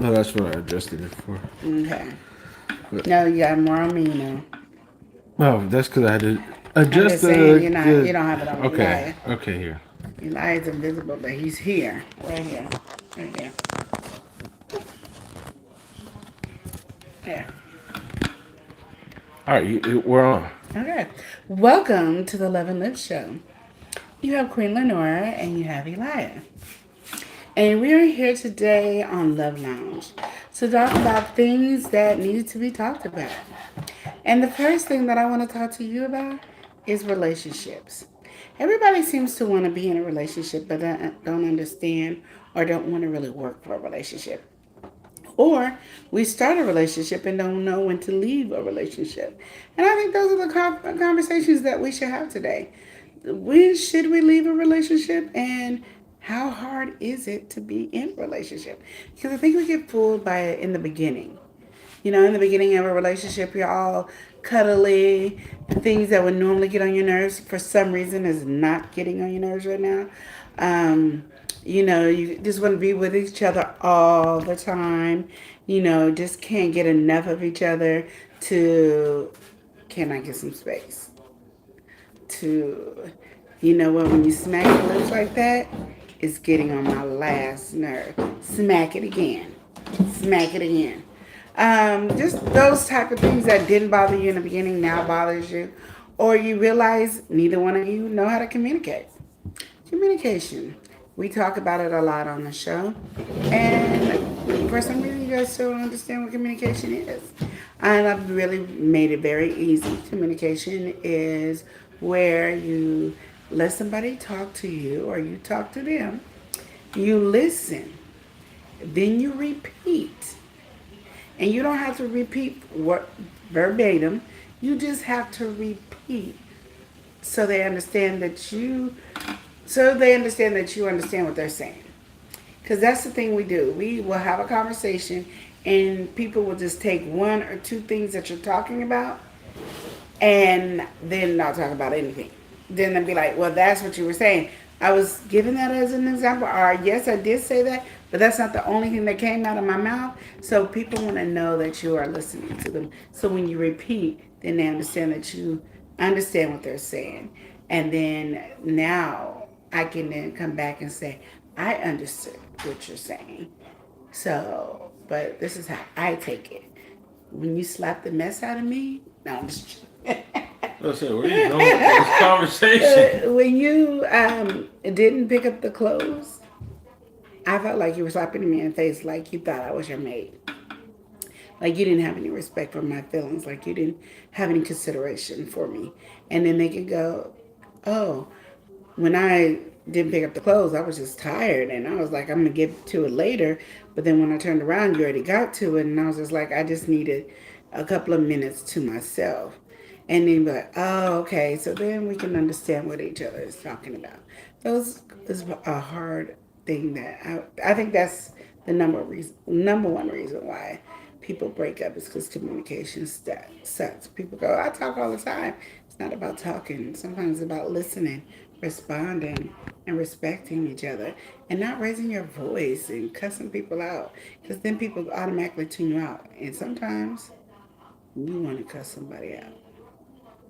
No, that's what I adjusted it for. Okay. But, No, you got more on me now. oh, that's because I had to I'm adjust just saying you the. don't have it on Okay, Elijah. okay, here. Elijah's invisible, but he's here. Right here. Right here. There. All right, we're on. Okay. Welcome to the Love and Live Show. You have Queen Lenora and you have Elijah. And we are here today on Love Lounge to talk about things that need to be talked about. And the first thing that I want to talk to you about is relationships. Everybody seems to want to be in a relationship but don't understand or don't want to really work for a relationship. Or we start a relationship and don't know when to leave a relationship. And I think those are the conversations that we should have today. When should we leave a relationship and how hard is it to be in a relationship? Because I think we get fooled by it in the beginning. You know, in the beginning of a relationship, you're all cuddly. The things that would normally get on your nerves for some reason is not getting on your nerves right now. Um, you just want to be with each other all the time. Just can't get enough of each other to, can I get some space? To, when you smack your lips like that, it's getting on my last nerve. Smack it again. Smack it again. Just those type of things that didn't bother you in the beginning now bothers you, or you realize neither one of you know how to communicate. Communication. We talk about it a lot on the show, and for some reason you guys still don't understand what communication is. And I've really made it very easy. Communication is where you let somebody talk to you or you talk to them. You listen, then you repeat. And you don't have to repeat what verbatim. You just have to repeat so they understand that you understand what they're saying. Because that's the thing we do. We will have a conversation and people will just take one or two things that you're talking about and then not talk about anything. Then they'll be like, well, that's what you were saying. I was giving that as an example. Or, yes, I did say that, but that's not the only thing that came out of my mouth. So people want to know that you are listening to them. So when you repeat, then they understand that you understand what they're saying. And then now I can then come back and say, I understood what you're saying. So, but this is how I take it. When you slap the mess out of me, no, I'm just Let's say, where are you going with this conversation? when you didn't pick up the clothes, I felt like you were slapping me in the face like you thought I was your maid. Like you didn't have any respect for my feelings. Like you didn't have any consideration for me. And then they could go, oh, when I didn't pick up the clothes, I was just tired. And I was like, I'm going to get to it later. But then when I turned around, you already got to it. And I was just like, I just needed a couple of minutes to myself. And then be like, oh, okay. So then we can understand what each other is talking about. Those is a hard thing that I think that's the number one reason why people break up is because communication sucks. People go, I talk all the time. It's not about talking. Sometimes it's about listening, responding, and respecting each other, and not raising your voice and cussing people out. Because then people automatically tune you out. And sometimes you want to cuss somebody out.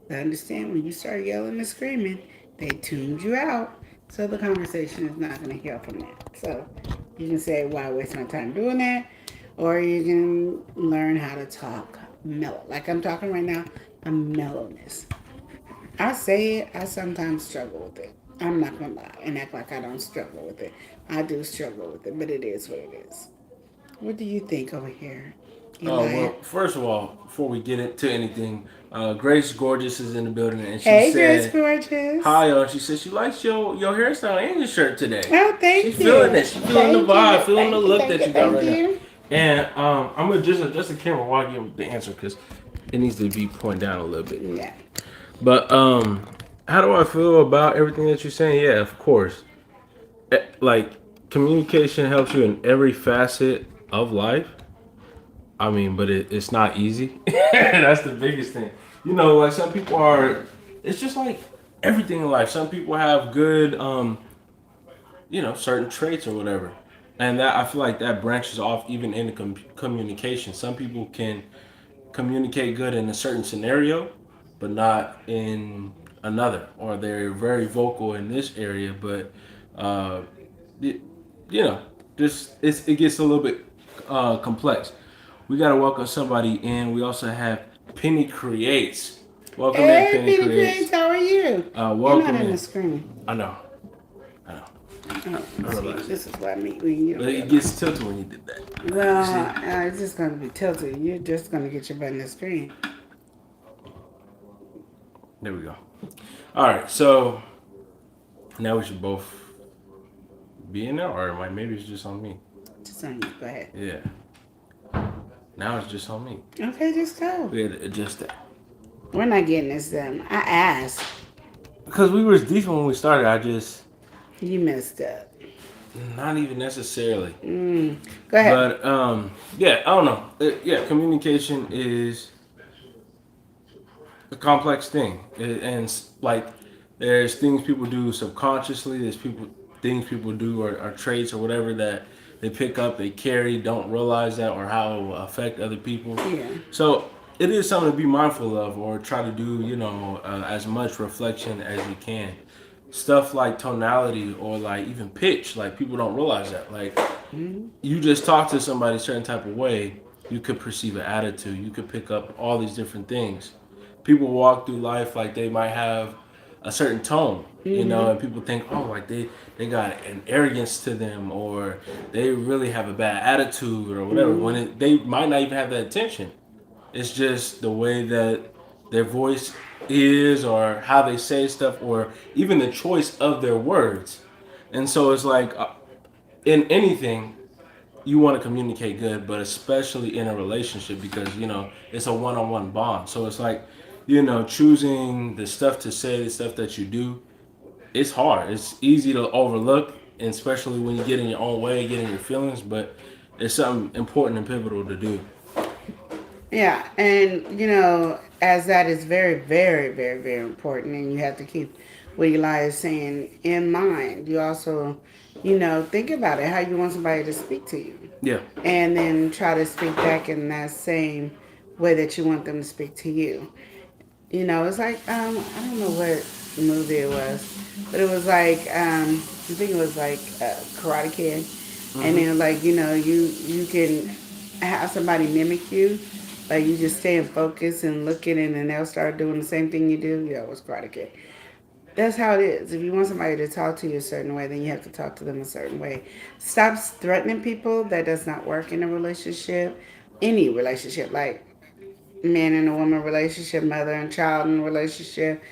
But understand when you start yelling and screaming, they tuned you out. So the conversation is not going to heal from that. So you can say, why waste my time doing that? Or you can learn how to talk mellow. Like I'm talking right now, a mellowness. I say it, I sometimes struggle with it. I'm not going to lie and act like I don't struggle with it. I do struggle with it, but it is what it is. What do you think over here, Oh Elijah? well, first of all, before we get into anything, Grace Gorgeous is in the building, and she Hey, Grace said Gorgeous. hi. She said she likes your hairstyle and your shirt today. Oh, She's thank feeling you. it. She's feeling the Thank vibe, you. feeling the Thank you. look Thank that you. you got Thank right now. you. And I'm gonna just adjust the camera while I give the answer because it needs to be pointed down a little bit. Yeah. But how do I feel about everything that you're saying? Yeah, of course. Like communication helps you in every facet of life. I mean, but it's not easy. That's the biggest thing. Like some people are. It's just like everything in life. Some people have good, certain traits or whatever, and that I feel like that branches off even in the communication. Some people can communicate good in a certain scenario, but not in another, or they're very vocal in this area, but uh, y- you know, it gets a little bit complex. We gotta welcome somebody in. We also have Penny Creates. Welcome in, Hey, Penny Penny Creates. Creates, how are you? You're not Welcome in the in. screen. I know, I know. Oh, I see, realize it. this is what I mean when you But don't it realize. gets tilted when you did that. You Well, see? it's just going to be tilted. You're just going to get your butt in the screen. There we go. All right, so now we should both be in there, or maybe it's just on me. Just on you. Go ahead. Yeah. Now it's just on me. Okay, just go. We had to adjust that. We're not getting this done. I asked. Because we was decent when we started. I just You messed up. not even necessarily. Go ahead. But yeah, I don't know. Yeah, communication is a complex thing, and like there's things people do subconsciously. There's things people do or traits or whatever that they pick up, they carry, don't realize that or how it will affect other people. Yeah. So it is something to be mindful of or try to do. As much reflection as you can. Stuff like tonality or like even pitch, like people don't realize that. Like you just talk to somebody a certain type of way, you could perceive an attitude. You could pick up all these different things. People walk through life like they might have a certain tone, and people think, oh, like they got an arrogance to them, or they really have a bad attitude, or whatever. When they might not even have that intention. It's just the way that their voice is, or how they say stuff, or even the choice of their words. And so it's like in anything, you want to communicate good, but especially in a relationship because it's a one-on-one bond. So it's like choosing the stuff to say, the stuff that you do. It's hard. It's easy to overlook, and especially when you get in your own way, get in your feelings. But it's something important and pivotal to do. Yeah, and as that is very, very, very, very important, and you have to keep what Eli is saying in mind. You also, think about it, how you want somebody to speak to you, Yeah. and then try to speak back in that same way that you want them to speak to you. It's like I don't know what movie it was, but it was like I think it was like Karate Kid, and Mm-hmm. then like you can have somebody mimic you, like you just stay in focus and looking, and then they'll start doing the same thing you do. Yeah, it was Karate Kid. That's how it is. If you want somebody to talk to you a certain way, then you have to talk to them a certain way. Stop threatening people. That does not work in a relationship, any relationship. Like man and a woman relationship, mother and child in relationship,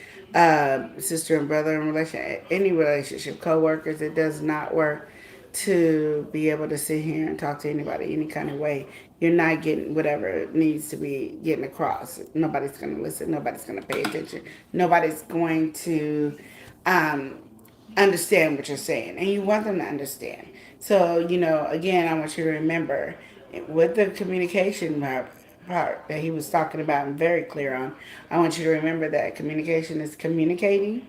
sister and brother in relationship, any relationship, co-workers, it does not work to be able to sit here and talk to anybody any kind of way. You're not getting whatever needs to be getting across. Nobody's going to listen. Nobody's going to pay attention. Nobody's going to um, understand what you're saying, and you want them to understand. So, again, I want you to remember with the communication part that he was talking about and very clear on. I want you to remember that communication is communicating,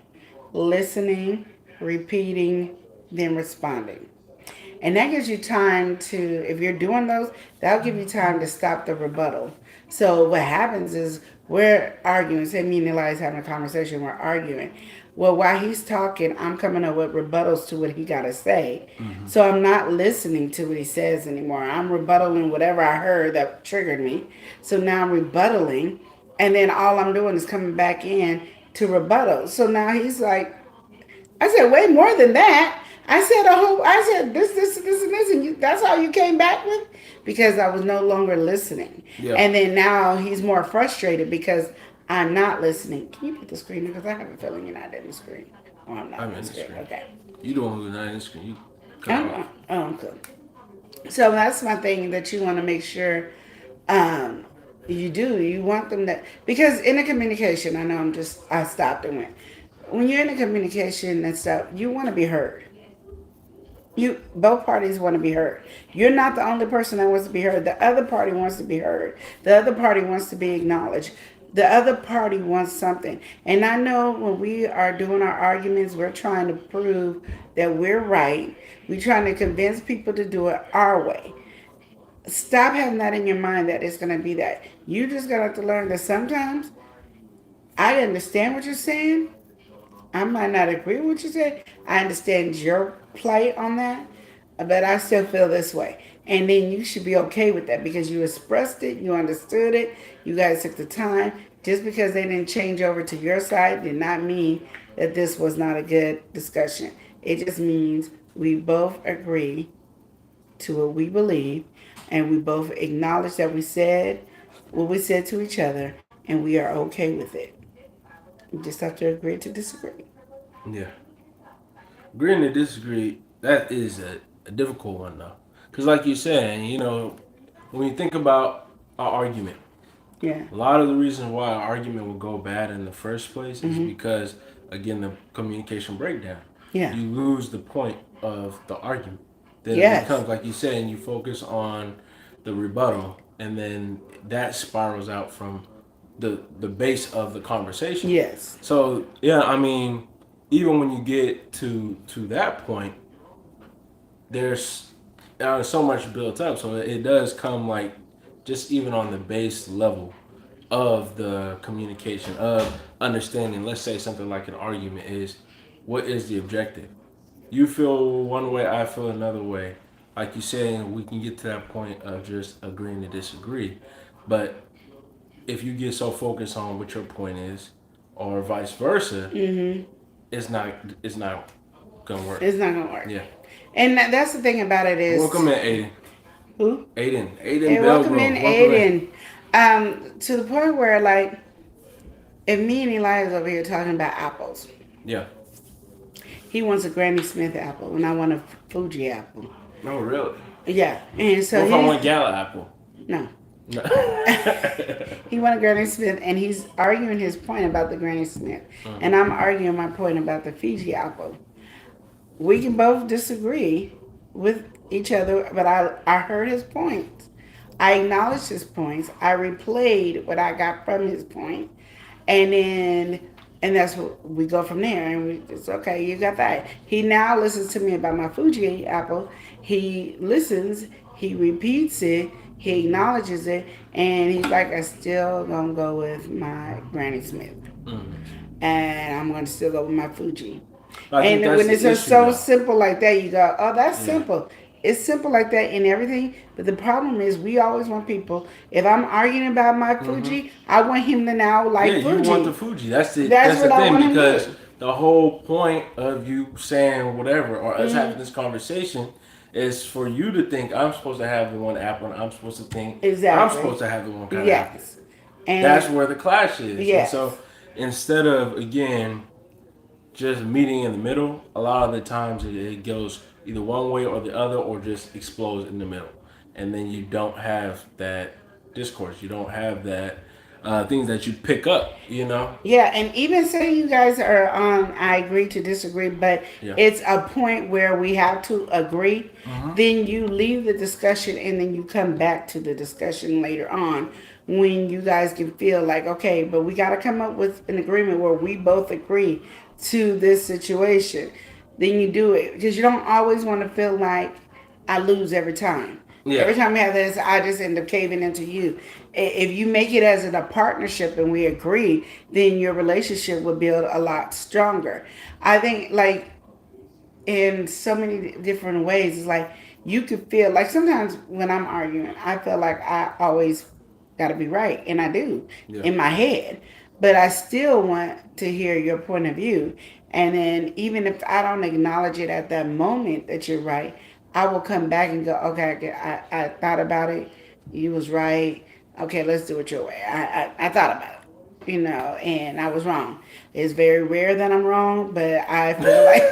listening, repeating, then responding. And that gives you time to, if you're doing those, that'll give you time to stop the rebuttal. So what happens is we're arguing, say me and Eli's having a conversation, we're arguing. Well, while he's talking, I'm coming up with rebuttals to what he got to say. Mm-hmm. So I'm not listening to what he says anymore. I'm rebuttaling whatever I heard that triggered me. So now I'm rebuttaling, and then all I'm doing is coming back in to rebuttal. So now he's like, I said, way more than that. I said this, and this, and that's all you came back with? Because I was no longer listening. Yeah. And then now he's more frustrated because I'm not listening. Can you put the screen in? Because I have a feeling you're not in the screen. Oh, I'm not I'm in the in the screen. screen. Okay. You the one who's not in the screen. You cut it Oh, off. oh, cool. So that's my thing that you want to make sure you do. You want them to, because in a communication, I stopped and went. When you're in a communication and stuff, you want to be heard. Both parties want to be heard. You're not the only person that wants to be heard. The other party wants to be heard. The other party wants to be acknowledged. The other party wants something. And I know when we are doing our arguments, we're trying to prove that we're right. We're trying to convince people to do it our way. Stop having that in your mind that it's going to be that. You just got to have to learn that sometimes I understand what you're saying. I might not agree with what you said. I understand your plight on that, but I still feel this way. And then you should be okay with that because you expressed it, you understood it, you guys took the time. Just because they didn't change over to your side did not mean that this was not a good discussion. It just means we both agree to what we believe and we both acknowledge that we said what we said to each other and we are okay with it. We just have to agree to disagree. Yeah. Agreeing to disagree, that is a difficult one though. Because like you said, when you think about an argument, Yeah. a lot of the reasons why an argument will go bad in the first place is Mm-hmm. because, again, the communication breakdown. Yeah. You lose the point of the argument. Then it Yes. becomes, like you said, and you focus on the rebuttal, and then that spirals out from the base of the conversation. Yes. So yeah, I mean, even when you get to that point, there's so much built up. So it does come like just even on the base level of the communication of understanding. Let's say something like an argument is, what is the objective? You feel one way, I feel another way. Like you saying, we can get to that point of just agreeing to disagree. But if you get so focused on what your point is, or vice versa, Mm-hmm. it's not gonna work. It's not gonna work. Yeah. And that's the thing about it is Welcome in, Aiden. who? Aiden Hey, welcome in, Belgrove. Welcome in. Aiden. To the point where like, if me and Eli is over here talking about apples, Yeah. he wants a Granny Smith apple, and I want a Fuji apple. No, really. Yeah, and so What if I he want Gala apple? no. No. He wanted Granny Smith, and he's arguing his point about the Granny Smith, and I'm arguing my point about the Fiji apple. We can both disagree with each other, but I heard his points. I acknowledged his points. I replayed what I got from his point, and then and that's what we go from there. And it's okay. You got that. He now listens to me about my Fuji apple. He listens. He repeats it. He acknowledges it, and he's like, "I still gonna go with my Granny Smith, Mm. and I'm gonna still go with my Fuji." I think And that's when it's the just issue, so though. simple like that, you go, "Oh, that's Yeah. simple." It's simple like that in everything. But the problem is, we always want people. If I'm arguing about my Fuji, I want him to now like Yeah, Fuji. you want the Fuji. That's the That's that's the what I thing want him to because do. the whole point of you saying whatever or us Mm-hmm. having this conversation is for you to think I'm supposed to have the one apple and I'm supposed to think I'm Exactly. supposed to have the one kind of apple. Yes. That's And where the clash is. And yes. so instead of again just meeting in the middle, a lot of the times it goes either one way or the other or just explodes in the middle. And then you don't have that discourse. You don't have that things that you pick up. Yeah, and even say you guys are on, I agree to disagree, but Yeah. it's a point where we have to agree. Mm-hmm. Then you leave the discussion and then you come back to the discussion later on when you guys can feel like, okay, but we got to come up with an agreement where we both agree to this situation. Then you do it because you don't always want to feel like I lose every time. Yeah. Every time we have this, I just end up caving into you. If you make it as a partnership and we agree, then your relationship will build a lot stronger. I think, like, in so many different ways, it's like you could feel like sometimes when I'm arguing, I feel like I always got to be right, and I do Yeah. in my head. But I still want to hear your point of view. And then even if I don't acknowledge it at that moment that you're right, I will come back and go, okay, I thought about it. You was right. Okay, let's do it your way. I thought about it, and I was wrong. It's very rare that I'm wrong, but I feel like.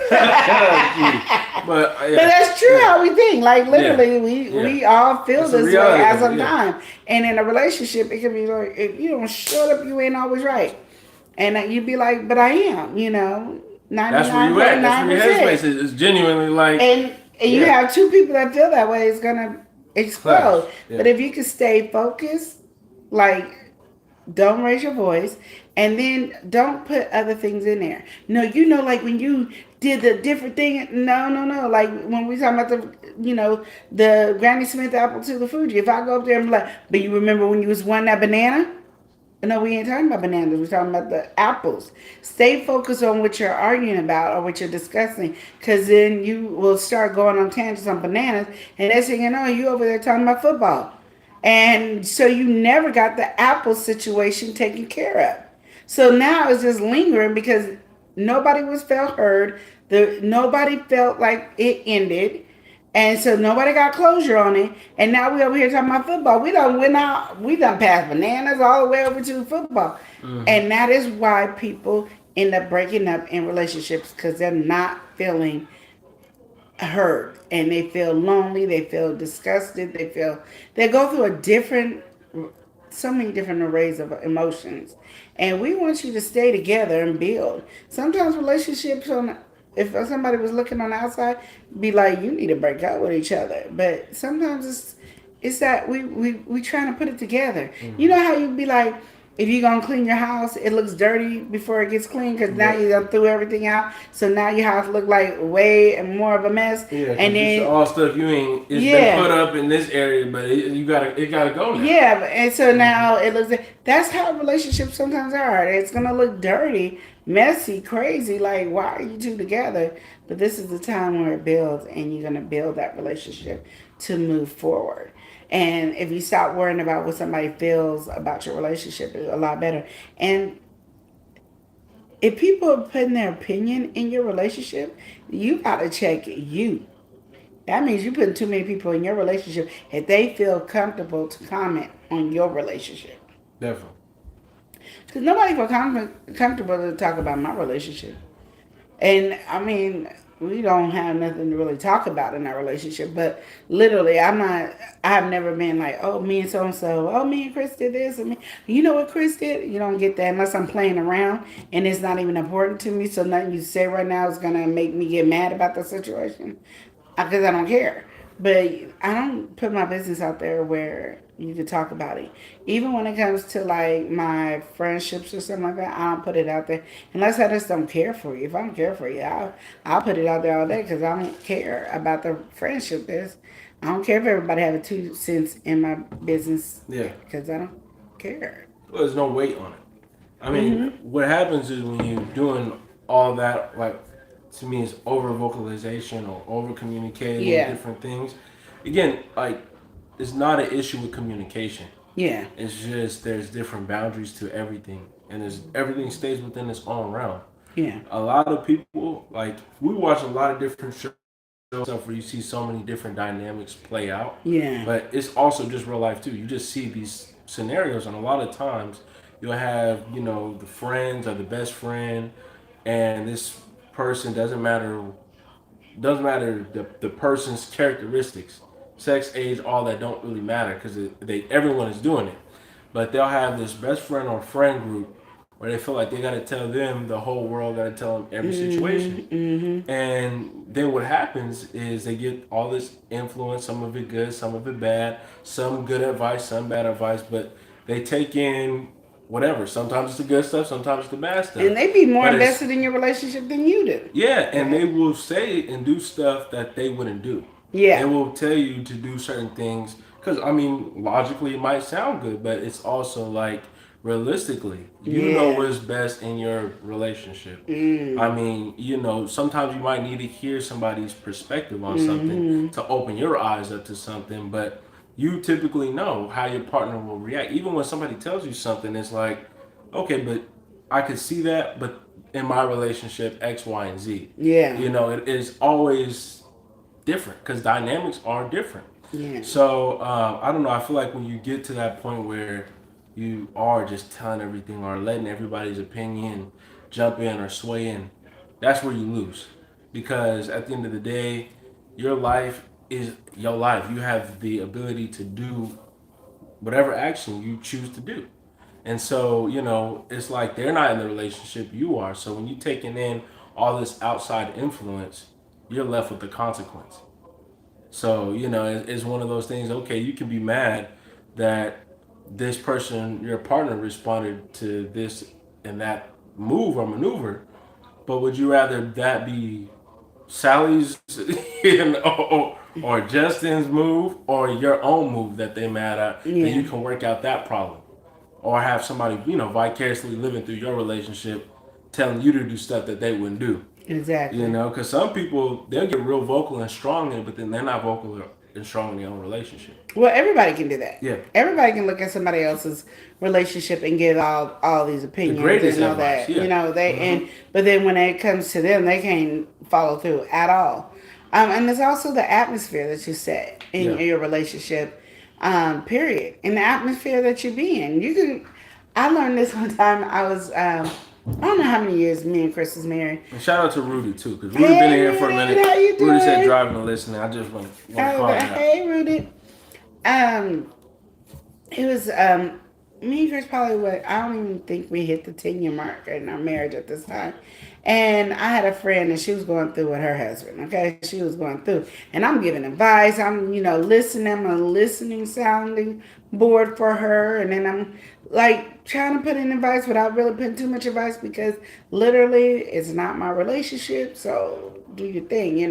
But But that's true how we think. Like literally, Yeah. we all feel It's a this way reality at of some it, yeah. time. And in a relationship, it can be like, if you don't shut up, you ain't always right. And you'd be like, but I am, that's where you at. That's where your headspace 99.9%. is. It's genuinely like And you Yeah. have two people that feel that way, it's gonna explode. Clash, yeah. But if you can stay focused, like don't raise your voice, and then don't put other things in there. No, like when you did the different thing. No, no, no. Like when we talking about the Granny Smith apple to the Fuji. If I go up there and be like, but you remember when you was wanting that banana? No, we ain't talking about bananas. We're talking about the apples. Stay focused on what you're arguing about or what you're discussing, because then you will start going on tangents on bananas, and next thing you know, you over there talking about football. And so you never got the apple situation taken care of. So now it's just lingering because nobody was felt heard. Nobody felt like it ended. And so nobody got closure on it. And now we over here talking about football. We done passed bananas all the way over to football. Mm-hmm. And that is why people end up breaking up in relationships, because they're not feeling heard, and they feel lonely, they feel disgusted, they go through a different so many different arrays of emotions. And we want you to stay together and build. Sometimes relationships on if somebody was looking on the outside, be like, you need to break up with each other. But sometimes it's that we trying to put it together. You Mm-hmm. know how you be like, if you're gonna clean your house, it looks dirty before it gets clean because now Yep. you done threw everything out. So now your house look like way more of a mess. Yeah, And because it's then all stuff you ain't. It's been yeah, put up in this area, but it gotta go now. yeah, and so Mm-hmm. now it looks. That's how relationships sometimes are. It's gonna look dirty, messy, crazy. Like, why are you two together? But this is the time where it builds, and you're gonna build that relationship to move forward. And if you stop worrying about what somebody feels about your relationship, it's a lot better. And if people are putting their opinion in your relationship, you gotta check you. That means you putting too many people in your relationship if they feel comfortable to comment on your relationship. Definitely. Because nobody feel comfortable to talk about my relationship. And I mean, we don't have nothing to really talk about in our relationship. But literally, I'm not. I've never been like, oh, me and so and so. Oh, me and Chris did this, and me. You know what Chris did? You don't get that unless I'm playing around and it's not even important to me. So nothing you say right now is gonna make me get mad about the situation because I don't care. But I don't put my business out there where you can talk about it. Even when it comes to like my friendships or something like that, I don't put it out there unless I just don't care for you. If I don't care for you, I'll put it out there all day because I don't care about the friendship. I don't care if everybody have a 2 cents in my business Yeah. because I don't care. Well, there's no weight on it. I mean, Mhm. what happens is when you're doing all that, like, to me, is over vocalization or over communicating Yeah. different things. Again, like, it's not an issue with communication. Yeah. It's just there's different boundaries to everything, and everything stays within its own realm. Yeah. A lot of people, like, we watch a lot of different shows stuff where you see so many different dynamics play out, Yeah. but it's also just real life too. You just see these scenarios, and a lot of times you'll have, the friends or the best friend, and this person doesn't matter the person's characteristics, sex, age, all that don't really matter because they everyone is doing it. But they'll have this best friend or friend group where they feel like they got to tell them the whole world, got to tell them every situation. Mhm. Mhm. And then what happens is they get all this influence, some of it good, some of it bad, some good advice, some bad advice, but they take in whatever. Sometimes it's the good stuff, sometimes it's the bad stuff. And they be more But it's invested in your relationship than you do. yeah, and they will say and do stuff that they wouldn't do. They Yeah. will tell you to do certain things because I mean, logically it might sound good, but it's also like realistically, you know Yeah. what's best in your relationship. I Mm. mean, sometimes you might need to hear somebody's perspective on something Mm-hmm. to open your eyes up to something, but you typically know how your partner will react. Even when somebody tells you something, it's like, okay, but I could see that, but in my relationship, X, Y, and Z. Yeah. It is always different because dynamics are different. Yeah. So I don't know. I feel like when you get to that point where you are just telling everything or letting everybody's opinion jump in or sway in, that's where you lose. Because at the end of the day, your life is your life. You have the ability to do whatever action you choose to do. And so, it's like they're not in the relationship, you are. So when you're taking in all this outside influence, you're left with the consequence. So, it's one of those things, okay, you can be mad that this person, your partner, responded to this and that move or maneuver, but would you rather that be Sally's or Justin's move or your own move that they mad at, and Yeah. you can work out that problem, or have somebody vicariously living through your relationship, telling you to do stuff that they wouldn't do. Exactly. Because some people they'll get real vocal and strong in it, but then they're not vocal and strong in their own relationship. Well, everybody can do that. Yeah, Everybody can look at somebody else's relationship and give all these the opinions greatest and all advice. that. Yeah. They and but then when it comes to them, they can't follow through at all. And there's also the atmosphere that you set in Yeah. your relationship. Period. In the atmosphere that you be in, you can. I learned this one time. I was. I don't know how many years me and Chris was married. And shout out to Rudy too, because Rudy been Hey in here for a Rudy, minute. how you Rudy said doing? driving and listening. I just want to call you out. Hey Rudy. Um, it was me and Chris probably what I don't even think we hit the 10-year mark in our marriage at this time. And I had a friend and she was going through with her husband. Okay, she was going through, and I'm giving advice. I'm listening. I'm a listening sounding board for her, and then I'm like trying to put in advice without really putting too much advice because literally it's not my relationship. So do your thing.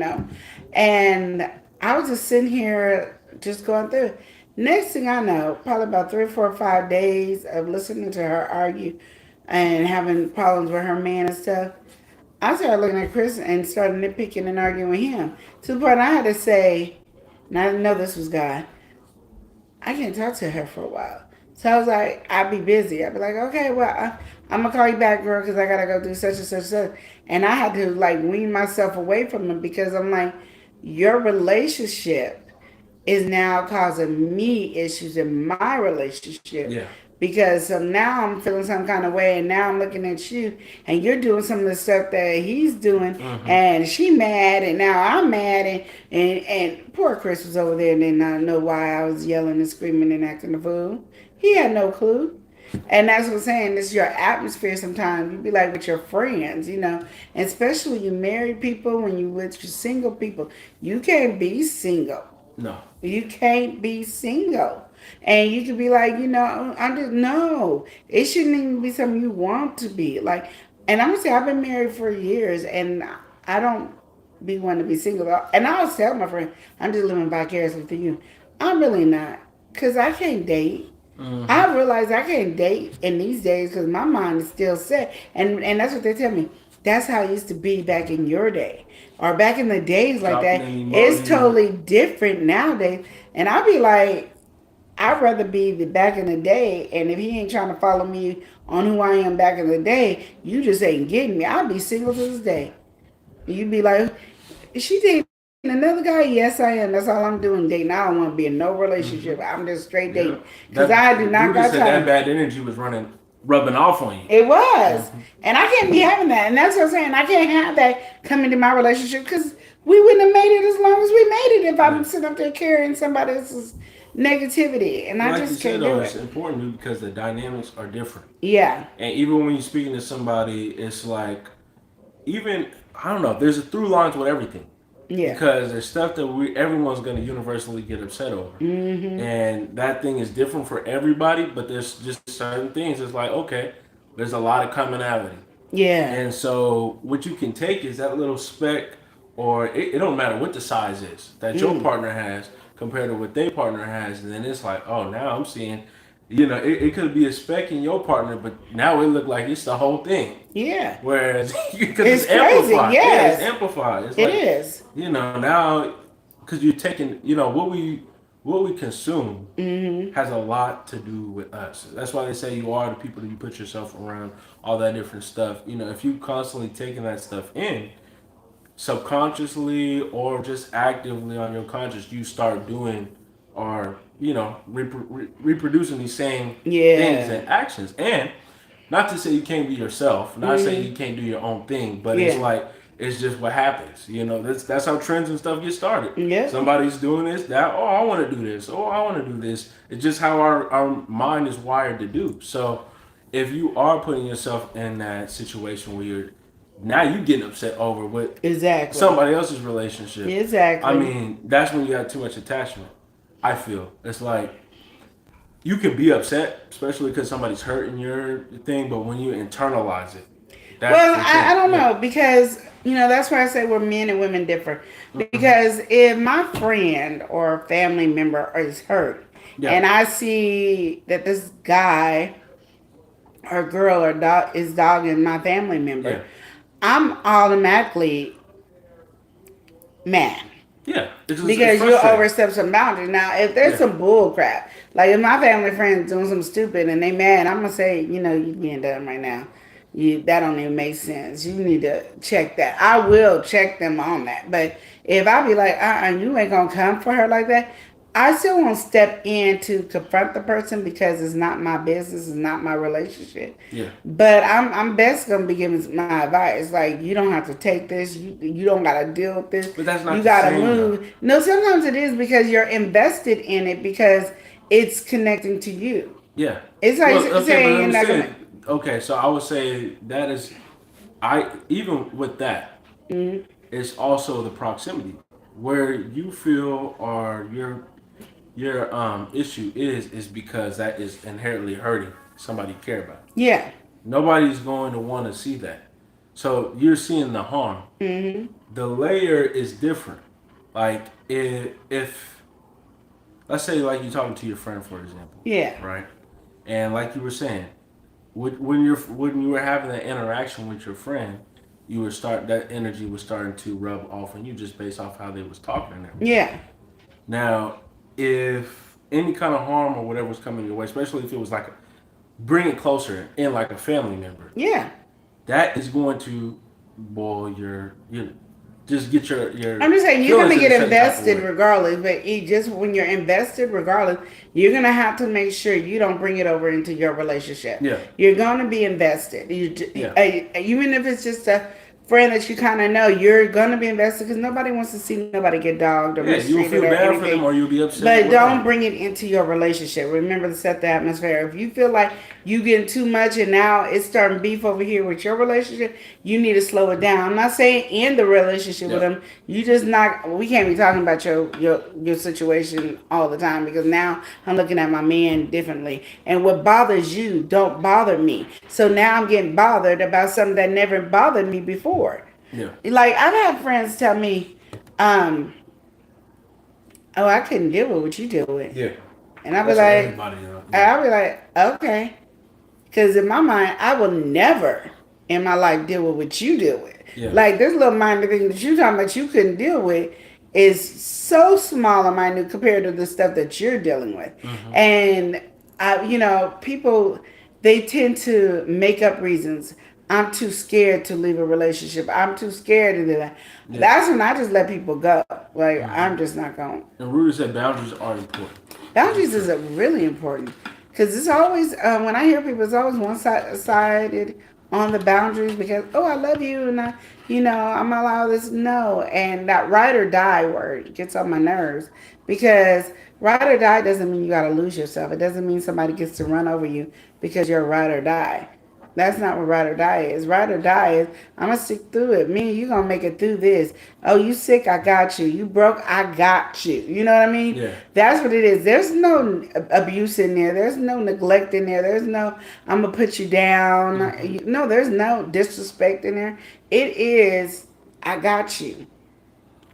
And I was just sitting here just going through. Next thing I know, probably about 3, 4, 5 days of listening to her argue and having problems with her man and stuff, I started looking at Chris and started nitpicking and arguing with him. To the point I had to say, and I didn't know this was God, I can't talk to her for a while. So I was like, I'd be busy. I'd be like, okay, well, I'm going to call you back, girl, because I got to go do such and such and such. And I had to like wean myself away from him because I'm like, your relationship is now causing me issues in my relationship Yeah. because now I'm feeling some kind of way, and now I'm looking at you and you're doing some of the stuff that he's doing, and she mad, and now I'm mad, and poor Chris was over there and did not know why I was yelling and screaming and acting a fool. He had no clue. And that's what I'm saying. This is your atmosphere sometimes. You be like with your friends. And especially when you married people, when you with your single people, you can't be single. No. You can't be single. And you could be like, I just no. It shouldn't even be something you want to be. Like, and I'm gonna say I've been married for years and I don't be wanting to be single. And I always tell my friend, I'm just living vicariously through you. I'm really not. Cause I can't date. I realize I can't date in these days because my mind is still set. And that's what they tell me. That's how it used to be back in your day. Or back in the days like Dropping that. any It's emoji. totally different nowadays. And I'd be like, I'd rather be the back in the day. And if he ain't trying to follow me on who I am back in the day, you just ain't getting me. I'd be single to this day. You'd be like, is she dating another guy? Yes, I am. That's all I'm doing dating. I don't want to be in no relationship. I'm just straight Yeah. dating. Because I do not Rudy got said that time. bad energy was rubbing off on you. It was. And I can't be having that. And that's what I'm saying. I can't have that come into my relationship because we wouldn't have made it as long as we made it if I'm sitting up there carrying somebody else's negativity. And I Like you just said, can't though, do it's it. important because the dynamics are different. Yeah. And even when you're speaking to somebody, it's like, even, I don't know, there's a through lines with everything. Yeah. Because there's stuff that everyone's going to universally get upset over. And that thing is different for everybody, but there's just certain things. It's like, okay, there's a lot of commonality. Yeah. And so what you can take is that little speck, or it don't matter what the size is that your partner has compared to what their partner has. And then it's like, oh, now I'm seeing, it could be a speck in your partner, but now it look like it's the whole thing. Yeah. Whereas, because It's it's amplified. crazy, Yeah, yes. it's amplified. It's It like, is. now, because you're taking, what we consume has a lot to do with us. That's why they say you are the people that you put yourself around, all that different stuff. If you constantly taking that stuff in, subconsciously or just actively on your conscious, you start doing or, reproducing these same things Yeah. and actions. And not to say you can't be yourself, not saying you can't do your own thing, but it's Yeah. like, it's just what happens. That's how trends and stuff get started. Yeah. Somebody's doing this, that, oh, I want to do this. Oh, I want to do this. It's just how our mind is wired to do. So if you are putting yourself in that situation where now you getting upset over what Exactly. somebody else's relationship. Exactly. I mean, that's when you got too much attachment. I feel it's like you can be upset, especially because somebody's hurting your thing. But when you internalize it, that's Well, the I thing. don't Yeah. know because that's why I say we're men and women differ. Because if my friend or family member is hurt, Yeah. and I see that this guy or girl or dog is dogging my family Yeah. member, I'm automatically mad Yeah. It's because you frustrating. overstep some boundaries. Now, if there's Yeah. some bull crap, like if my family friends doing something stupid and they mad, I'm gonna say, you being done right now. That don't even make sense. You need to check that. I will check them on that. But if I be like, you ain't gonna come for her like that, I still won't step in to confront the person because it's not my business, it's not my relationship. Yeah. But I'm best gonna be giving my advice. Like you don't have to take this. You don't gotta deal with this. But that's You not the gotta same though. move. No, sometimes it is because you're invested in it because it's connecting to you. Yeah. It's like Well, okay, but saying let you're me not say gonna. it. Okay, so I would say that is, I even with that, Mm, it's also the proximity where you feel or your issue is because that is inherently hurting somebody you care about. yeah. Nobody's going to want to see that. So you're seeing the harm. Hmm. The layer is different. Like if let's say like you're talking to your friend for example, Yeah. right? And like you were saying, when you were having that interaction with your friend, you were start that energy was starting to rub off on you just based off how they was talking and everything. Yeah. Now, if any kind of harm or whatever was coming your way, especially if it was like bring it closer in like a family member, Yeah. that is going to boil your just get your I'm just saying you're feelings gonna in a get certain type of invested way. regardless, but just when you're invested regardless, you're gonna have to make sure you don't bring it over into your relationship. Yeah, You're gonna be invested. yeah, Even if it's just a friend that you kind of know, you're gonna be invested because nobody wants to see nobody get dogged or yeah. You'll mistreated feel or bad for them, anything. or you'll be upset, But don't whatever. bring it into your relationship. Remember to set the atmosphere. If you feel like you getting too much and now it's starting beef over here with your relationship, you need to slow it down. I'm not saying end the relationship with Yep. them. You just not. We can't be talking about your situation all the time because now I'm looking at my man differently. And what bothers you don't bother me. So now I'm getting bothered about something that never bothered me before. Yeah, Like I've had friends tell me, um, "Oh, I couldn't deal with what you deal with." yeah. And I'll be That's what like, everybody. Yeah, okay. Because in my mind, I will never in my life deal with what you deal with. yeah, Like this little minor thing that you talking about you couldn't deal with is so small and minute compared to the stuff that you're dealing with. hmm, And people they tend to make up reasons. I'm too scared to leave a relationship. I'm too scared to do that. yeah. That's when I just let people go. Like Hmm. I'm just not going. And Rudy said boundaries are important. This is Boundaries is true. a really important because it's always when I hear people, it's always one sided on the boundaries because I love you and I'm allowed this no and that ride or die word gets on my nerves because ride or die doesn't mean you got to lose yourself. It doesn't mean somebody gets to run over you because you're a ride or die. That's not what ride or die is. Ride or die is I'm gonna stick through it. Me and you gonna make it through this. Oh, you sick? I got you. You broke? I got you. You know what I mean? Yeah, That's what it is. There's no abuse in there. There's no neglect in there. There's no I'm gonna put you down. hmm. No, there's no disrespect in there. It is I got you.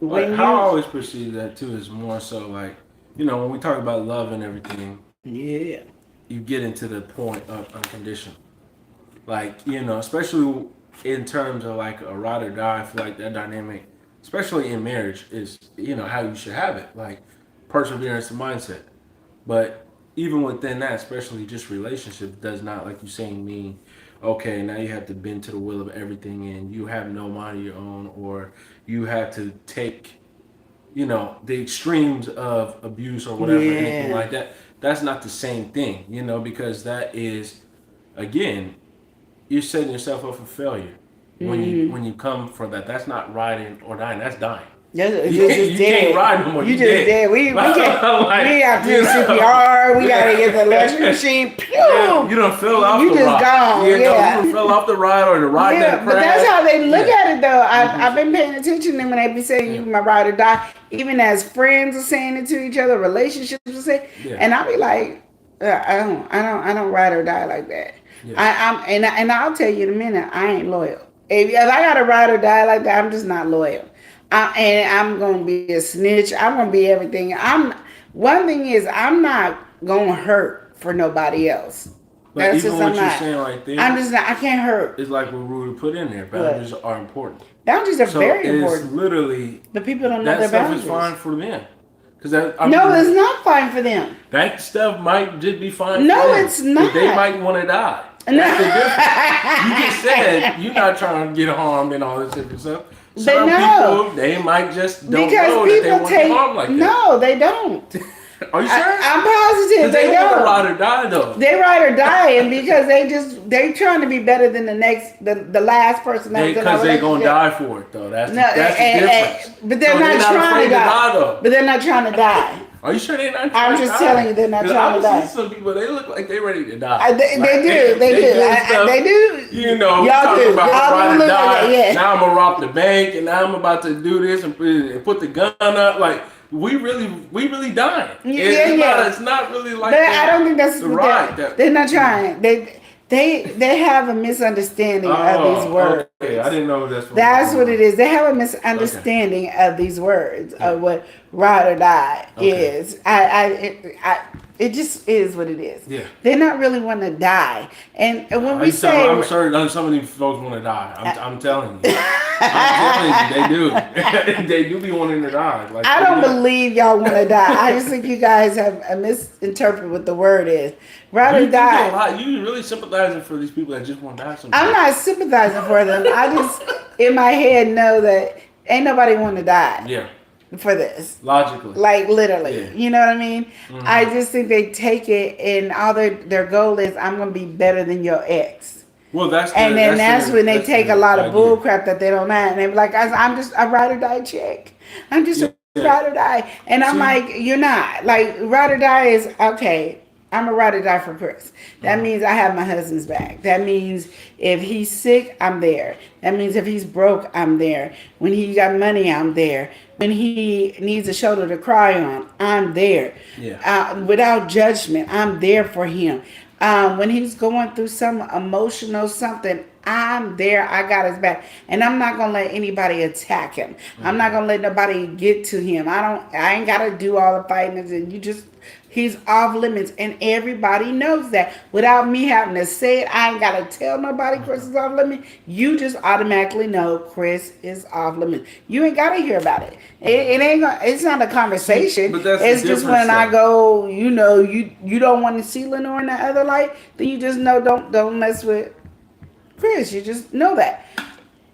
Like When how I you always perceive that too is more so like when we talk about love and everything, yeah you get into the point of unconditional. Like especially in terms of like a ride or die. I feel like that dynamic, especially in marriage, is how you should have it. Like perseverance and mindset. But even within that, especially just relationship, does not like you saying mean okay, now you have to bend to the will of everything and you have no mind of your own or you have to take the extremes of abuse or whatever, anything yeah like that. That's not the same thing, because that is, again, you're setting yourself up for failure when you mm-hmm. when you come for that. That's not riding or dying. That's dying. You're just You can't dead. ride no more. You You just dead. dead. We can't. We Like, have to do CPR. We gotta get the electric machine. Yeah, you Pew! done fell off You the just ride. gone. You done Yeah. fell off the ride or the ride Yeah, done but that's crashed. how they look Yeah. at it, though. Hmm. I've been paying attention, and when they be saying Yeah. you my ride or die, even as friends are saying it to each other, relationships are saying, Yeah. and I be like, I don't ride or die like that. Yeah. And I'll tell you in a minute, I ain't loyal. If I got to ride or die like that, I'm just not loyal. And I'm gonna be a snitch. I'm gonna be everything. One thing is I'm not gonna hurt for nobody else. But That's even just I'm what you're not. saying right there, I'm just not. I can't hurt. it's like what Rudy put in there. Boundaries are important. Boundaries are So very it's important. literally But people don't know that their stuff boundaries. is fine for them. Because No, it's not fine for them. that stuff might just be fine. No, for them. it's not. They might want to die. No. That's the difference. You just said you're not trying to get harmed and all this different stuff. Some no. people, they might just don't Because know that they people want to get harmed like that. No, they don't. Are you sure? I'm positive they want to don't. ride or die though. They ride or die, and because they trying to be better than the last person that was in a Because they're gonna relationship. die for it though. That's the difference. But they're So not trying afraid to die. though. But they're not trying to die. Are you sure they're not? I'm just telling you, they're not trying to die. Some people they look like they're ready to die. They Like, do. They do. You know, Y'all talking do. about Y'all ride do or look like die. that, yeah. Now I'm gonna rob the bank, and now I'm about to do this and put the gun up. Like we really dying. It's not really like. I don't think that's the what ride. they're not trying. They have a misunderstanding of these words. Okay. I didn't know that's. That's what it is. They have a misunderstanding of these words of what ride or die is. It just is what it is. Yeah. They're not really want to die. And when we say, I'm sure some of these folks want to die. I'm telling you. I'm telling you, they do. They do be wanting to die. Like, I don't believe y'all want to die. I just think you guys have misinterpreted what the word is. Ride or die. You really sympathizing for these people that just want to die sometimes. I'm not sympathizing for them. I just, in my head, know that ain't nobody want to die. Yeah. For this. Logically. Like literally. Yeah. You know what I mean? Mm-hmm. I just think they take it and all their goal is I'm gonna be better than your ex. Well that's when they take a lot of bull crap that they don't have and they be like, I'm just a ride or die chick. I'm just a ride or die. And I'm like, you're not. Like ride or die is okay. I'm a ride or die for Chris. That means I have my husband's back. That means if he's sick, I'm there. That means if he's broke, I'm there. When he got money, I'm there. When he needs a shoulder to cry on, I'm there. Yeah. Without judgment, I'm there for him. When he's going through some emotional something, I'm there. I got his back. And I'm not going to let anybody attack him. Mm-hmm. I'm not going to let nobody get to him. I ain't got to do all the fighting. And he's off limits. And everybody knows that. Without me having to say it, I ain't got to tell nobody Chris is off limits. You just automatically know Chris is off limits. You ain't got to hear about it. It's not a conversation. But that's it's just when I go, you don't want to see Lenore in the other light, then you just know don't mess with Chris. You just know that.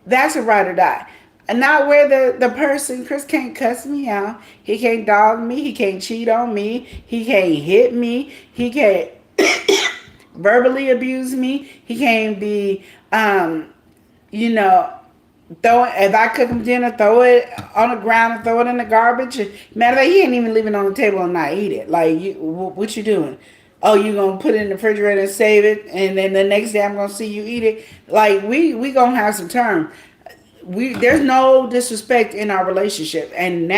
That's a ride or die. And not where the person, Chris can't cuss me out. He can't dog me. He can't cheat on me. He can't hit me. He can't verbally abuse me. He can't be, if I cook him dinner, throw it on the ground and throw it in the garbage. Matter of fact, he ain't even leave it on the table and not eat it. Like, what you doing? Oh, you gonna put it in the refrigerator and save it, and then the next day I'm gonna see you eat it. Like, we gonna have some term. There's no disrespect in our relationship, and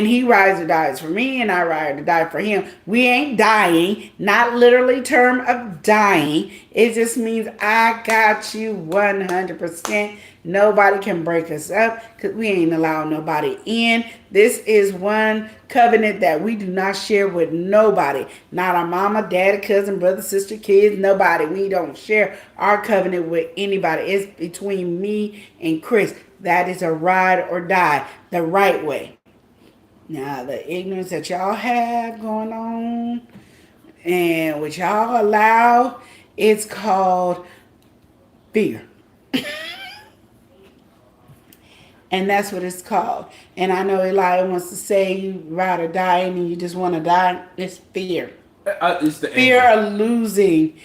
he rides or dies for me, and I ride or die for him. We ain't dying, not literally term of dying. It just means I got you 100%. Nobody can break us up because we ain't allowing nobody in. This is one covenant that we do not share with nobody. Not our mama, daddy, cousin, brother, sister, kids, nobody. We don't share our covenant with anybody. It's between me and Chris. That is a ride or die the right way. Now, the ignorance that y'all have going on and what y'all allow, it's called fear. And that's what it's called. And I know Elijah wants to say you ride or die and you just want to die. It's fear. It's the fear of losing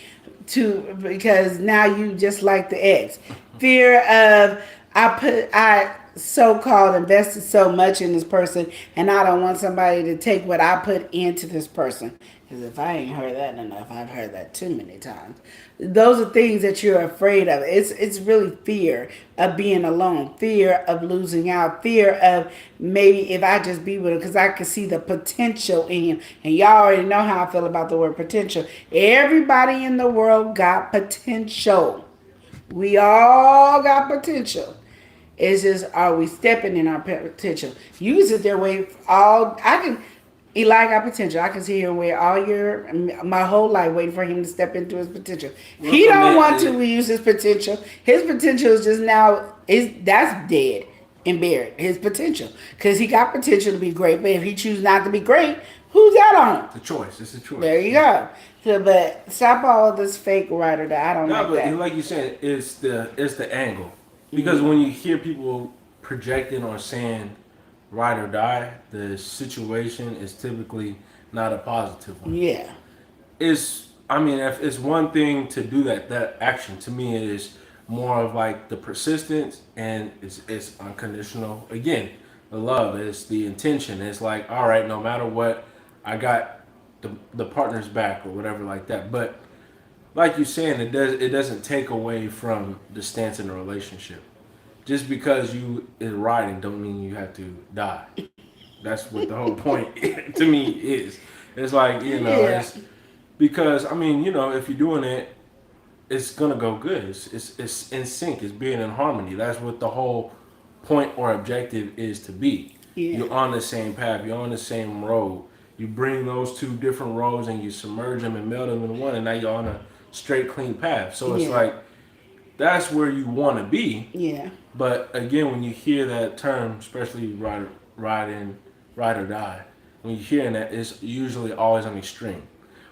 because now you just like the ex. Fear of I so-called invested so much in this person, and I don't want somebody to take what I put into this person. Because if I ain't heard that enough, I've heard that too many times. Those are things that you're afraid of. It's really fear of being alone, fear of losing out, fear of maybe if I just be with him, because I can see the potential in him. And y'all already know how I feel about the word potential. Everybody in the world got potential. We all got potential. It's just, are we stepping in our potential? You can sit there wait all. I can. Eli got potential. I can sit here and wait all year, my whole life, waiting for him to step into his potential. He don't want to use his potential. His potential is just now that's dead and buried. His potential, because he got potential to be great, but if he chooses not to be great, who's that on? The choice. It's a choice. There you go. So, but stop all this fake writer that I don't No, like but that. like you said, it's the angle. Because when you hear people projecting or saying ride or die, the situation is typically not a positive one. Yeah. I mean, if it's one thing to do that action, to me it is more of like the persistence, and it's unconditional. Again, the love is the intention. It's like, all right, no matter what, I got the partner's back or whatever like that. But like you're saying, it doesn't take away from the stance in the relationship. Just because you is riding don't mean you have to die. That's what the whole point to me is. It's like, Yeah. it's because I mean, if you're doing it, it's gonna go good. It's in sync. It's being in harmony. That's what the whole point or objective is to be. Yeah. You're on the same path. You're on the same road. You bring those two different roads and you submerge them and meld them in one, and now you're on a straight, clean path. So it's Yeah. like that's where you want to be. Yeah. But again, when you hear that term, especially ride or die, when you're hearing that, it's usually always an extreme.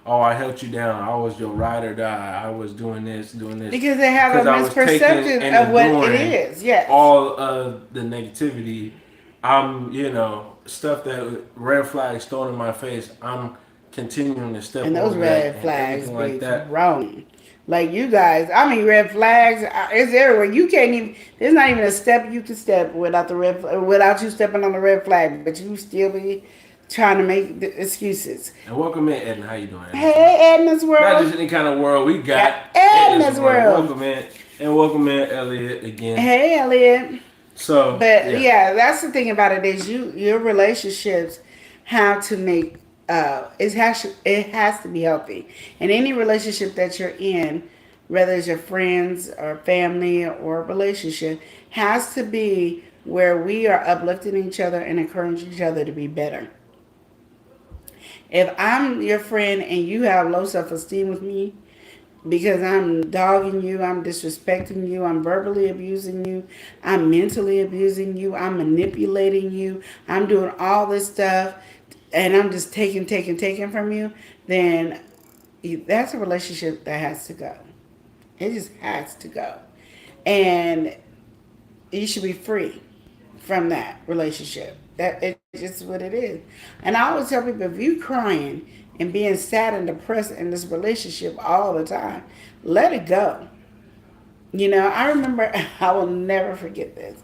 Oh, I held you down. I was your ride or die. I was doing this, doing this. Because they have a Because I was taking misperception and of what it enduring is. Yes. all of the negativity. Stuff that red flags thrown in my face. I'm continuing to step And those over red that flags and everything be like that. wrong. Like you guys, I mean, red flags. It's everywhere. You can't even. There's not even a step you can step without without you stepping on the red flag. But you still be trying to make the excuses. And welcome in, Edna. How you doing? Edna? Hey, Edna's Not world. just any kind of world. We got Edna's world. Welcome in. And welcome in, Elliot, again. Hey, Elliot. So, But yeah, that's the thing about it is your relationships have to make it has to be healthy. And any relationship that you're in, whether it's your friends or family or a relationship, has to be where we are uplifting each other and encouraging each other to be better. If I'm your friend and you have low self-esteem with me, because I'm dogging you, I'm disrespecting you, I'm verbally abusing you, I'm mentally abusing you, I'm manipulating you, I'm doing all this stuff, and I'm just taking from you, then that's a relationship that has to go. It just has to go. And you should be free from that relationship. That it's just what it is. And I always tell people, if you crying and being sad and depressed in this relationship all the time, let it go. I remember, I will never forget this.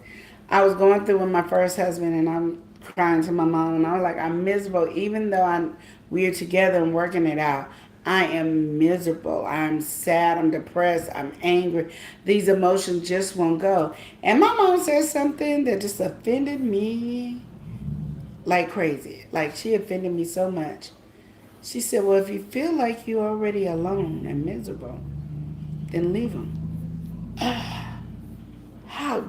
I was going through with my first husband and I'm crying to my mom and I was like, I'm miserable. Even though we're together and working it out, I am miserable. I'm sad. I'm depressed. I'm angry. These emotions just won't go. And my mom said something that just offended me like crazy. Like she offended me so much. She said, well, if you feel like you're already alone and miserable, then leave him. How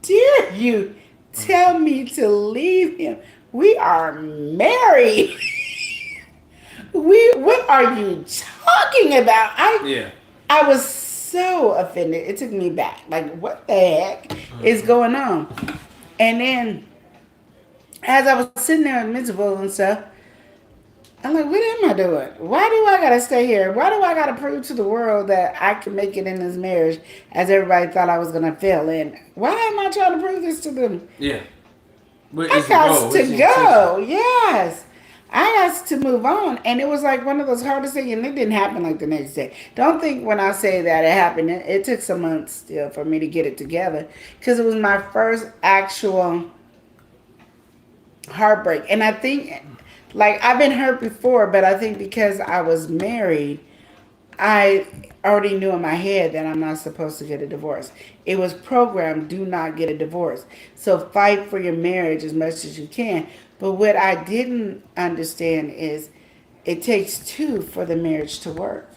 dare you tell me to leave him? We are married. What are you talking about? I was so offended. It took me back. Like, what the heck is going on? And then, as I was sitting there miserable and stuff, I'm like, what am I doing? Why do I gotta stay here? Why do I gotta prove to the world that I can make it in this marriage as everybody thought I was gonna fail in? Why am I trying to prove this to them? Yeah. But I got to go. Yes. I asked to move on, and it was like one of those hardest things, and it didn't happen like the next day. Don't think when I say that it happened. It took some months still for me to get it together because it was my first actual heartbreak. And I think, like, I've been hurt before, but I think because I was married, I already knew in my head that I'm not supposed to get a divorce. It was programmed, do not get a divorce. So fight for your marriage as much as you can. But what I didn't understand is it takes two for the marriage to work.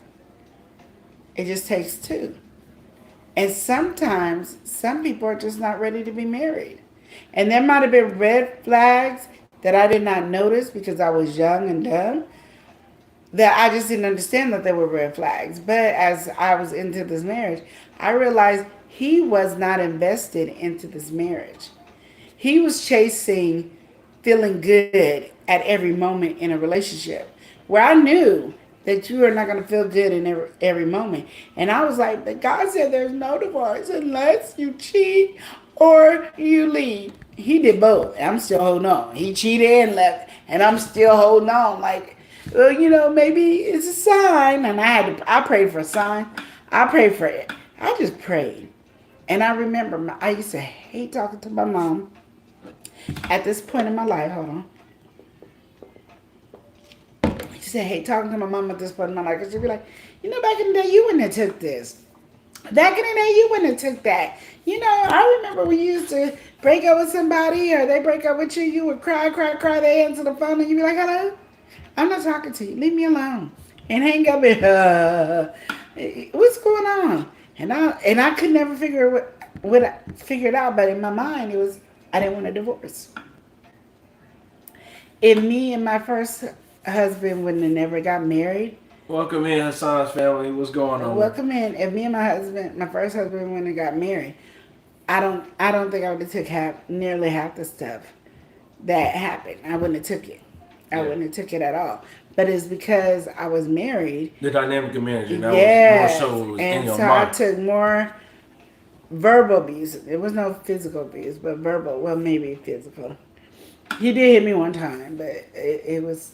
It just takes two. And sometimes some people are just not ready to be married. And there might have been red flags that I did not notice because I was young and dumb, that I just didn't understand that they were red flags. But as I was into this marriage, I realized he was not invested into this marriage. He was chasing feeling good at every moment in a relationship where I knew that you are not going to feel good in every moment. And I was like, but God said there's no divorce unless you cheat or you leave. He did both. I'm still holding on. He cheated and left, and I'm still holding on. Like, well, maybe it's a sign. And I prayed for a sign. I prayed for it. I just prayed. And I remember I used to hate talking to my mom at this point in my life. Hold on. She said, hey, talking to my mom at this point in my life. Because she'd be like, back in the day, you wouldn't have took this. Back in the day, you wouldn't have took that. I remember we used to break up with somebody or they break up with you. You would cry, cry, cry. They answer the phone and you'd be like, hello? I'm not talking to you. Leave me alone. And hang up and, what's going on? And I could never figure it out. But in my mind, it was, I didn't want a divorce. If me and my first husband wouldn't have never got married. Welcome in, Hassan's family. What's going on? Welcome in. If me and my first husband wouldn't have got married, I don't think I would have took nearly half the stuff that happened. I wouldn't have took it. I wouldn't have took it at all. But it's because I was married. The dynamic of marriage, and that yes. was more so and in your so mind. I took more verbal abuse. It was no physical abuse, but verbal. Well, maybe physical. He did hit me one time, but it was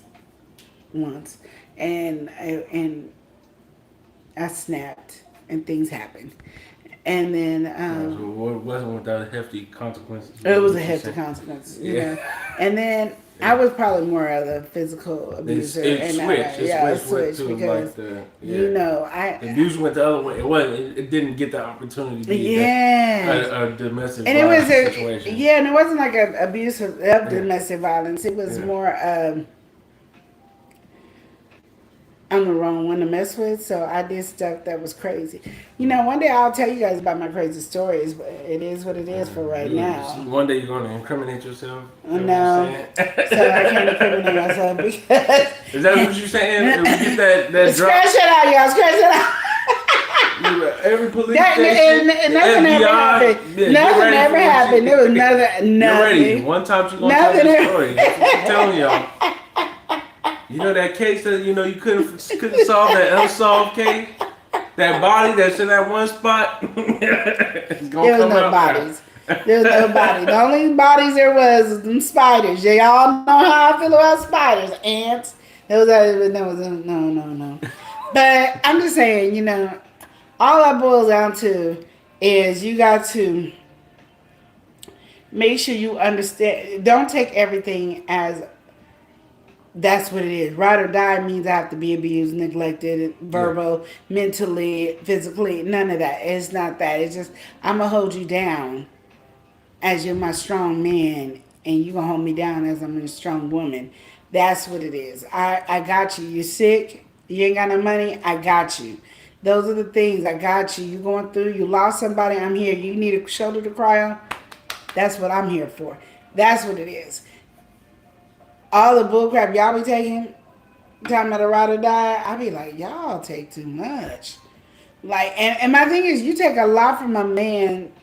once, and I snapped, and things happened, and then it wasn't without hefty consequences. it was a hefty consequence, and then I was probably more of the physical abuser, It switched because the abuse went the other way. It didn't get the opportunity to be a domestic and violence situation. And it wasn't like an abuse of domestic violence. It was more I'm the wrong one to mess with, so I did stuff that was crazy. One day I'll tell you guys about my crazy stories, but it is what it is for right now. One day you're going to incriminate yourself? No. So I can't incriminate myself because... Is that what you're saying? If we get that drop? Scratch it out, y'all. Scratch it out. Every police station, nothing ever happened. Nothing ever happened. There was nothing. You're ready. One time you're going to tell the story. That's what I'm telling y'all. That case that you couldn't solve, that unsolved case, that body that's in that one spot. There was no bodies. There was no body. The only bodies there was them spiders. Y'all know how I feel about spiders, ants. No. But I'm just saying, all that boils down to is you got to make sure you understand. Don't take everything as that's what it is. Ride or die means I have to be abused, neglected, verbal, mentally, physically. None of that. It's not that. It's just, I'm going to hold you down as you're my strong man, and you're going to hold me down as I'm a strong woman. That's what it is. I got you. You're sick. You ain't got no money. I got you. Those are the things. I got you. You going through. You lost somebody. I'm here. You need a shoulder to cry on. That's what I'm here for. That's what it is. All the bullcrap y'all be taking, talking about a ride or die, I be like, y'all take too much. Like, and my thing is, you take a lot from a man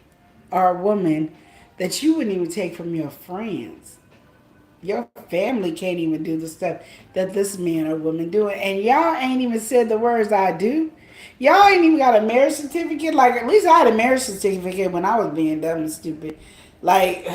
or a woman that you wouldn't even take from your friends. Your family can't even do the stuff that this man or woman doing. And y'all ain't even said the words I do. Y'all ain't even got a marriage certificate. Like, at least I had a marriage certificate when I was being dumb and stupid. Like,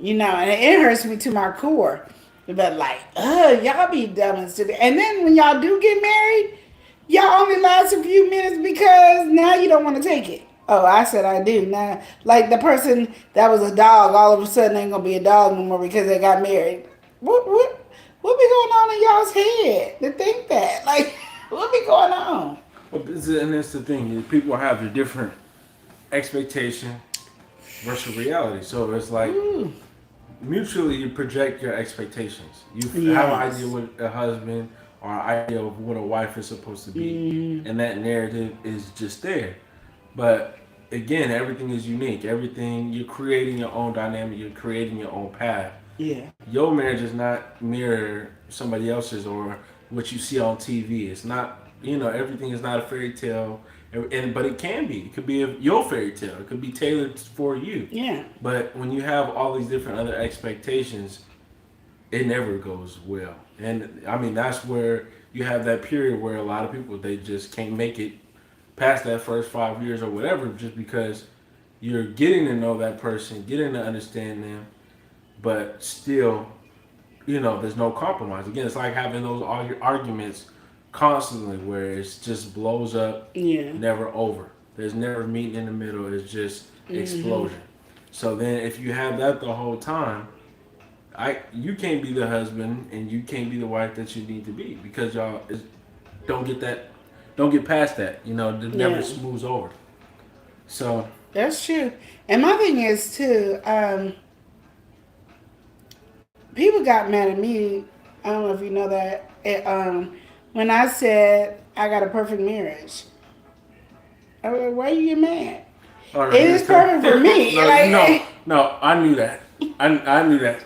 and it hurts me to my core. But like, y'all be dumb and stupid. And then when y'all do get married, y'all only last a few minutes because now you don't want to take it. Oh, I said I do. Now, like the person that was a dog, all of a sudden ain't gonna be a dog no more because they got married. What be going on in y'all's head to think that? Like, what be going on? Well, and that's the thing. People have their different expectation versus reality. So it's like Ooh. mutually you project your expectations. You Yes. have an idea what a husband or an idea of what a wife is supposed to be, and that narrative is just there. But again, everything is unique. Everything you're creating your own dynamic. You're creating your own path. Yeah. Your marriage is not mirror somebody else's or what you see on TV. It's not, everything is not a fairy tale, but it can be. It could be your fairy tale. It could be tailored for you. Yeah. But when you have all these different other expectations, it never goes well. And I mean, that's where you have that period where a lot of people, they just can't make it past that first 5 years or whatever, just because you're getting to know that person, getting to understand them, but still, there's no compromise. Again, it's like having those arguments constantly where it just blows up, Yeah. never over. There's never meeting in the middle. It's just explosion. So then, if you have that the whole time, you can't be the husband and you can't be the wife that you need to be because y'all don't get past that. It never smooths over. So That's true. And my thing is too, people got mad at me. I don't know if you know that. When I said I got a perfect marriage, I was like, why you get mad? all It is perfect for me. no, I knew that. I knew that.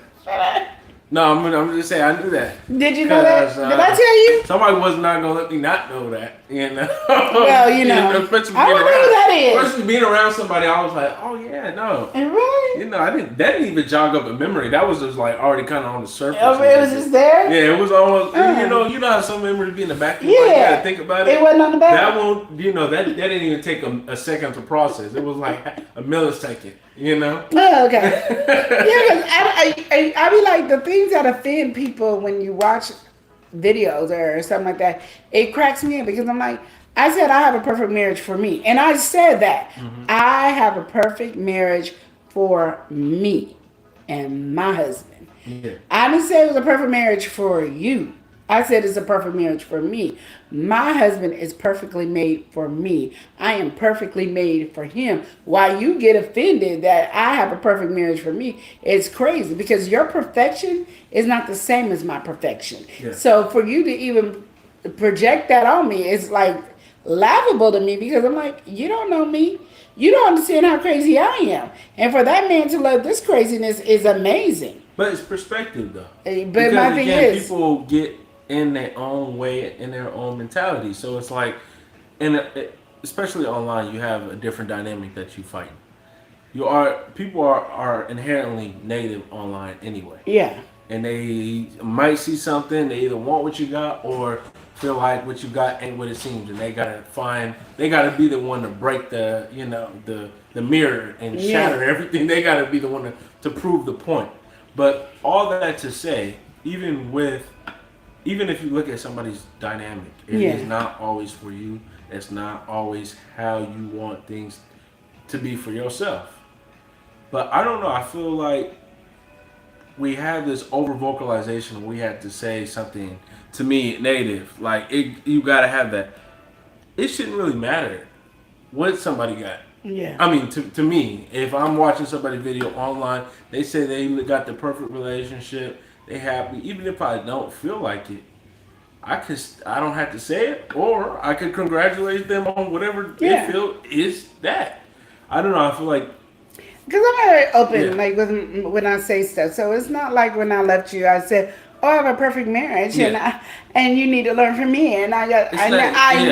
No, I'm just saying I knew that. Did you know that? Did I tell you? Somebody was not gonna let me not know that. Well, especially I being don't know who that is. Especially being around somebody, I was like, oh yeah, no. Really? That didn't even jog up a memory. That was just like already kind of on the surface. Oh, it was just there? Yeah, it was almost. You know how some memories be in the back of your mind. You gotta think about it. It wasn't on the back. That one, that didn't even take a second to process. It was like a millisecond. Oh, okay. Yeah, because I be like, the things that offend people when you watch videos or something like that, it cracks me up because I'm like, I said I have a perfect marriage for me. And I said that. Mm-hmm. I have a perfect marriage for me and my husband. Yeah. I didn't say it was a perfect marriage for you. I said it's a perfect marriage for me. My husband is perfectly made for me. I am perfectly made for him. Why you get offended that I have a perfect marriage for me, it's crazy because your perfection is not the same as my perfection. Yeah. So for you to even project that on me is like laughable to me because I'm like, you don't know me. You don't understand how crazy I am. And for that man to love this craziness is amazing. But it's perspective though. But because, my thing again, is, people get in their own way, in their own mentality. So it's like, especially online, you have a different dynamic that you fight. People are inherently negative online anyway. Yeah. And they might see something, they either want what you got or feel like what you got ain't what it seems, and they gotta be the one to break the mirror and shatter everything. They gotta be the one to prove the point. But all that to say, even if you look at somebody's dynamic, it is not always for you. It's not always how you want things to be for yourself. But I don't know. I feel like we have this over vocalization. We have to say something to me negative. Like you gotta have that. It shouldn't really matter what somebody got. Yeah. I mean, to me, if I'm watching somebody's video online, they say they got the perfect relationship, they happy, even if I don't feel like it, I don't have to say it, or I could congratulate them on whatever they feel is that. I don't know. I feel like because I'm very open, like when I say stuff. So it's not like when I left you, I said, "Oh, I have a perfect marriage, and you need to learn from me." And I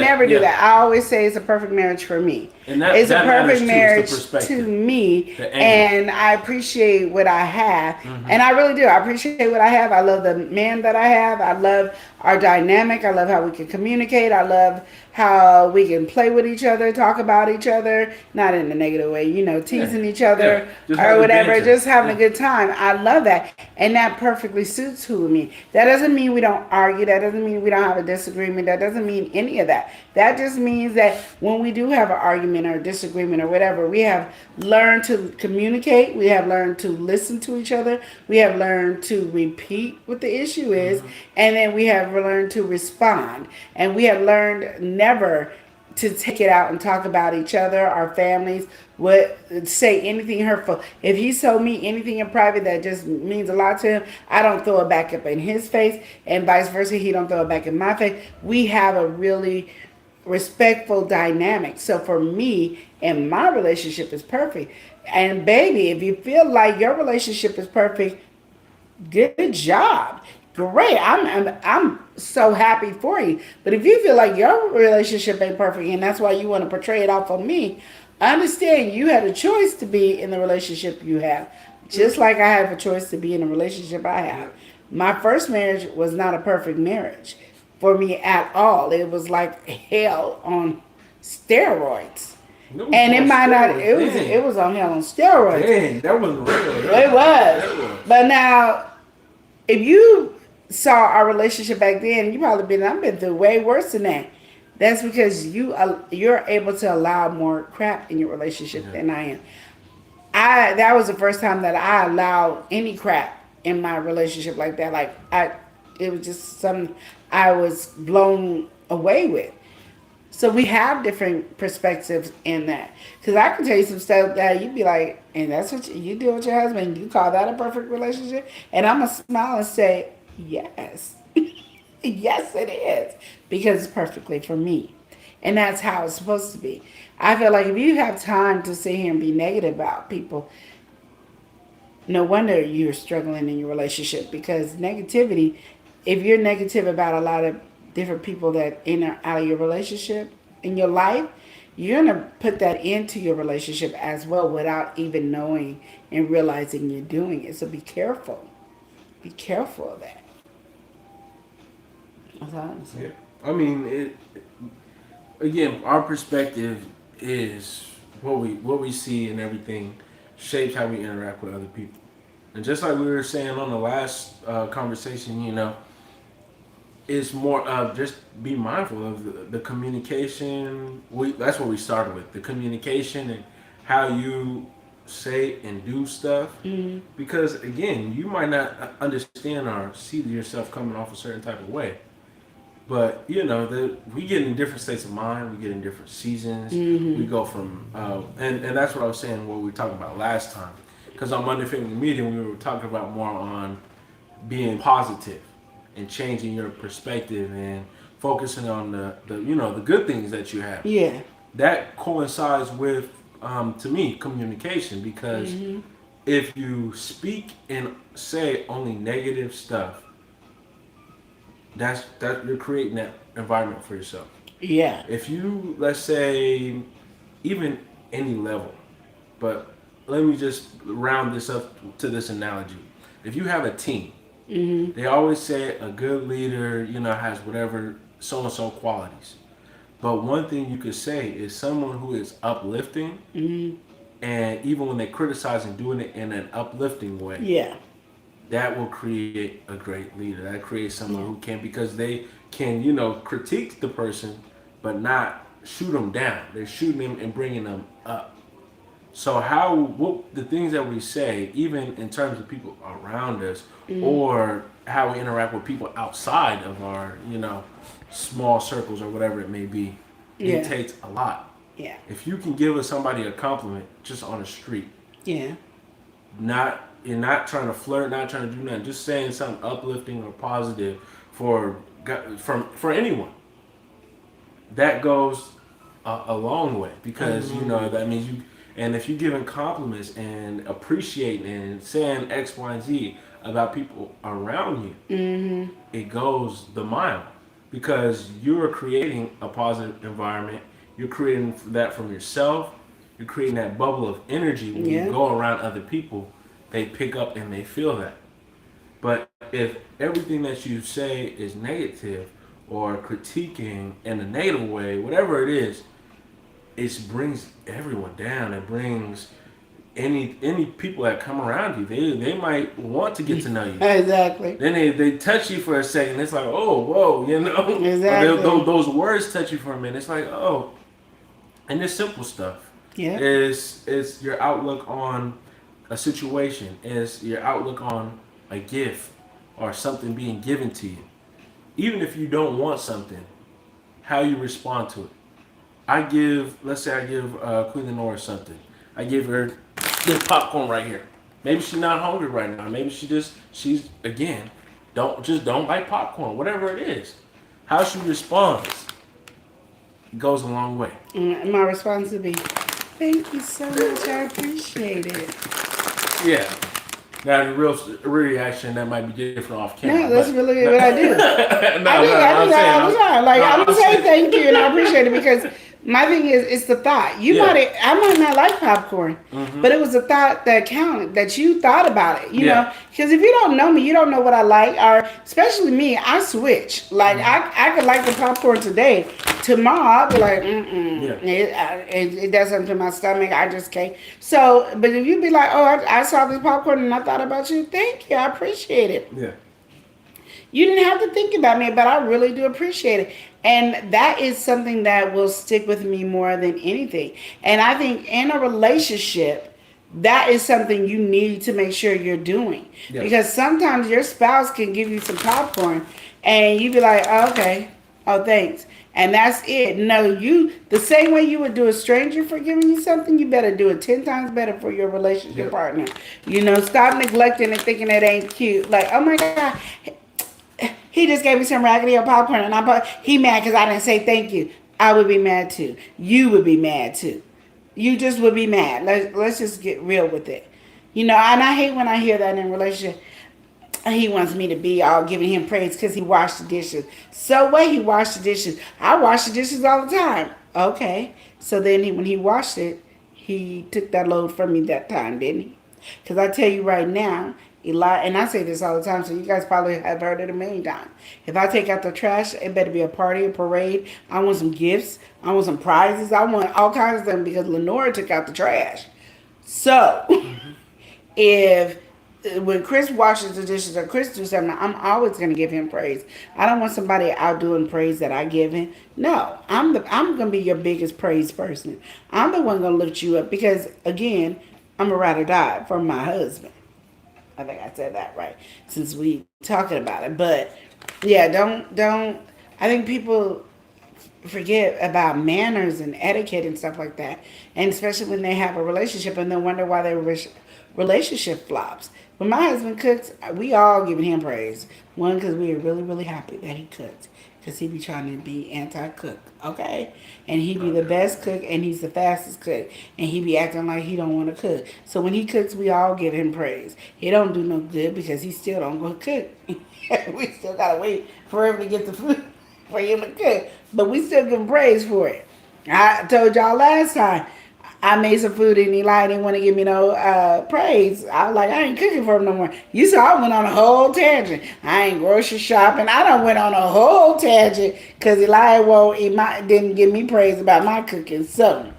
never do that. I always say it's a perfect marriage for me. And it's a perfect marriage to me, and I appreciate what I have, and I really do. I appreciate what I have. I love the man that I have. I love our dynamic. I love how we can communicate. I love how we can play with each other, talk about each other, not in a negative way, Yeah, teasing each yeah. other Just or having whatever, banter. just having a Yeah, good time. I love that. And that perfectly suits who me. That doesn't mean we don't argue. That doesn't mean we don't have a disagreement. That doesn't mean any of that. That just means that when we do have an argument or a disagreement or whatever, we have learned to communicate. We have learned to listen to each other. We have learned to repeat what the issue is. And then we have learned to respond. And we have learned never to take it out and talk about each other, our families, what say anything hurtful. If he told me anything in private that just means a lot to him, I don't throw it back up in his face, and vice versa. He don't throw it back in my face. We have a really respectful dynamic. So for me, and my relationship is perfect. And baby, if you feel like your relationship is perfect, good job. Great. I'm so happy for you. But if you feel like your relationship ain't perfect and that's why you want to portray it off on me, understand you had a choice to be in the relationship you have. Just like I have a choice to be in the relationship I have. My first marriage was not a perfect marriage for me at all. It was like hell on steroids. it was And it on might not steroids. it Dang, was on hell on steroids. dang, that wasn't real. It was. That was. But now if you saw our relationship back then, you probably I've been through way worse than that. That's because you're able to allow more crap in your relationship Yeah. than I am. I That was the first time that I allowed any crap in my relationship like that. It was just something I was blown away with. So we have different perspectives in that. Because I can tell you some stuff that you'd be like, and that's what you do with your husband. You call that a perfect relationship? And I'm going to smile and say, yes. Yes, it is. Because it's perfectly for me. And that's how it's supposed to be. I feel like if you have time to sit here and be negative about people, no wonder you're struggling in your relationship because negativity, if you're negative about a lot of different people that in or out of your relationship in your life, you're gonna put that into your relationship as well without even knowing and realizing you're doing it. So be careful. Be careful of that. That's all I'm Yeah. saying. I mean, it again. Our perspective is what we see and everything shapes how we interact with other people. And just like we were saying on the last conversation, it's more of just be mindful of the communication. That's what we started with, the communication and how you say and do stuff. Because again, you might not understand or see yourself coming off a certain type of way. But we get in different states of mind. We get in different seasons. We go from and that's what I was saying. What we were talking about last time. Because on Monday Family Meeting, we were talking about more on being positive and changing your perspective and focusing on the good things that you have. Yeah. That coincides with to me communication because if you speak and say only negative stuff, that you're creating that environment for yourself. Yeah. If you, let's say, even any level, but let me just round this up to this analogy. If you have a team, they always say a good leader, has whatever so and so qualities. But one thing you could say is someone who is uplifting, and even when they criticize and doing it in an uplifting way, Yeah. that will create a great leader. That creates someone Yeah. who can, because they can, critique the person, but not shoot them down. They're shooting them and bringing them up. So what the things that we say, even in terms of people around us, or how we interact with people outside of our, small circles or whatever it may be, it Yeah. takes a lot. Yeah. If you can give somebody a compliment just on the street, Yeah. you're not trying to flirt, not trying to do nothing, just saying something uplifting or positive for anyone, that goes a long way because that means you. And if you're giving compliments and appreciating and saying X, Y, and Z about people around you, it goes the mile because you're creating a positive environment. You're creating that from yourself. You're creating that bubble of energy when Yeah. you go around other people. They pick up and they feel that. But if everything that you say is negative or critiquing in a negative way, whatever it is, it brings everyone down. It brings any people that come around you. They might want to get to know you. Exactly. Then they touch you for a second. It's like, oh, whoa, you know. Exactly. Or those words touch you for a minute. It's like, oh, and it's simple stuff. Yeah. Is your outlook on a situation? Is your outlook on a gift or something being given to you? Even if you don't want something, how you respond to it. Let's say I give Queen Lenora something. I give her this popcorn right here. Maybe she's not hungry right now. Maybe she's again, don't like popcorn. Whatever it is, how she responds goes a long way. And my response would be, thank you so much. I appreciate it. Yeah. Now the real reaction that might be different off camera. No, that's really what I do. I do that all the time. Like, I'm going to say thank you and I appreciate it because my thing is, it's the thought. I might not like popcorn, but it was the thought that counted, that you thought about it, you know? Because if you don't know me, you don't know what I like, or especially me, I switch. Like, I could like the popcorn today. Tomorrow, I'll be like, it does something to my stomach. I just can't. So, but if you be like, oh, I saw this popcorn and I thought about you, thank you. I appreciate it. Yeah. You didn't have to think about me, but I really do appreciate it. And that is something that will stick with me more than anything. And I think in a relationship, that is something you need to make sure you're doing. Yes. Because sometimes your spouse can give you some popcorn and you be like, oh, okay, oh, thanks. And that's it. No, the same way you would do a stranger for giving you something, you better do it 10 times better for your relationship partner. You know, stop neglecting and thinking it ain't cute. Like, oh my God, he just gave me some raggedy old popcorn and he mad because I didn't say thank you. I would be mad too. You would be mad too. You just would be mad. Let's just get real with it. You know, and I hate when I hear that in a relationship. He wants me to be all giving him praise because he washed the dishes. So what? He washed the dishes. I wash the dishes all the time. Okay. So then when he washed it, he took that load from me that time, didn't he? Because I tell you right now, Eli, and I say this all the time, so you guys probably have heard it a million times. If I take out the trash, it better be a party, a parade. I want some gifts. I want some prizes. I want all kinds of them because Lenora took out the trash. So when Chris washes the dishes or Chris do something, I'm always going to give him praise. I don't want somebody outdoing praise that I give him. No, I'm going to be your biggest praise person. I'm the one going to lift you up because, again, I'm a ride or die for my husband. I think I said that right since we talking about it. But, yeah, don't. I think people forget about manners and etiquette and stuff like that. And especially when they have a relationship and they wonder why their relationship flops. When my husband cooks, we all giving him praise. One, because we are really, really happy that he cooks. Because he be trying to be anti-cook, okay? And he be the best cook, and he's the fastest cook. And he be acting like he don't want to cook. So when he cooks, we all give him praise. He don't do no good because he still don't go cook. We still got to wait for him to get the food for him to cook. But we still give him praise for it. I told y'all last time, I made some food and Eli didn't want to give me no praise. I was like, I ain't cooking for him no more. You saw I went on a whole tangent. I ain't grocery shopping. I done went on a whole tangent because Eli didn't give me praise about my cooking. So,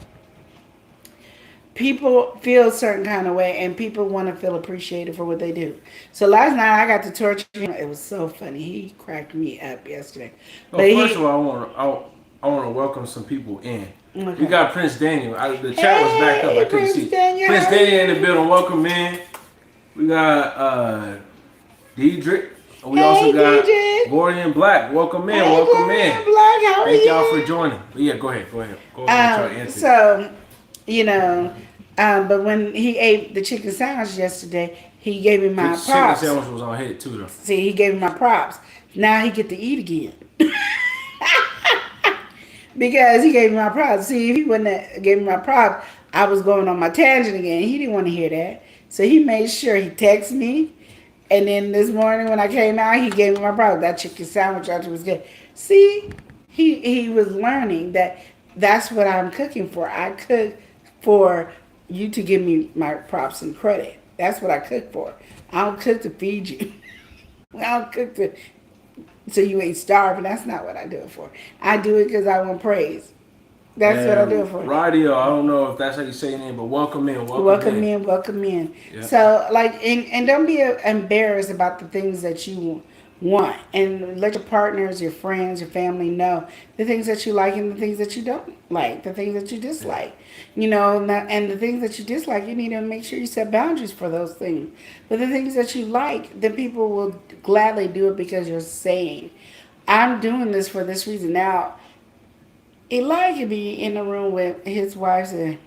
people feel a certain kind of way and people want to feel appreciated for what they do. So last night I got to torture him. It was so funny. He cracked me up yesterday. Well, first of all, I want to welcome some people in. Okay. We got Prince Daniel. The chat was backed up. I couldn't see. Prince Daniel in the building. Welcome in. We got Diedrich. We also got Gordon Black. Welcome in. Welcome in. Black, how are Thank you? y'all for joining. But yeah, go ahead. Go ahead. So, but when he ate the chicken sandwich yesterday, he gave me my props. The chicken sandwich was on head too, though. See, he gave me my props. Now he get to eat again. Because he gave me my props. See, if he wouldn't have gave me my props, I was going on my tangent again. He didn't want to hear that. So he made sure he texted me. And then this morning when I came out, he gave me my props. That chicken sandwich was good. See, he was learning that that's what I'm cooking for. I cook for you to give me my props and credit. That's what I cook for. I don't cook to feed you. I'll cook it so you ain't starving. That's not what I do it for. I do it because I want praise. That's what I do it And for. Radio, I don't know if that's how you say your name, but welcome in, welcome Welcome in. in, welcome in. Yeah. So, like, and don't be embarrassed about the things that you want, and let your partners, your friends, your family know the things that you like and the things that you don't like, the things that you Yeah. dislike. And the things that you dislike, you need to make sure you set boundaries for those things. But the things that you like, then people will gladly do it because you're saying, "I'm doing this for this reason." Now, Eli could be in the room with his wife and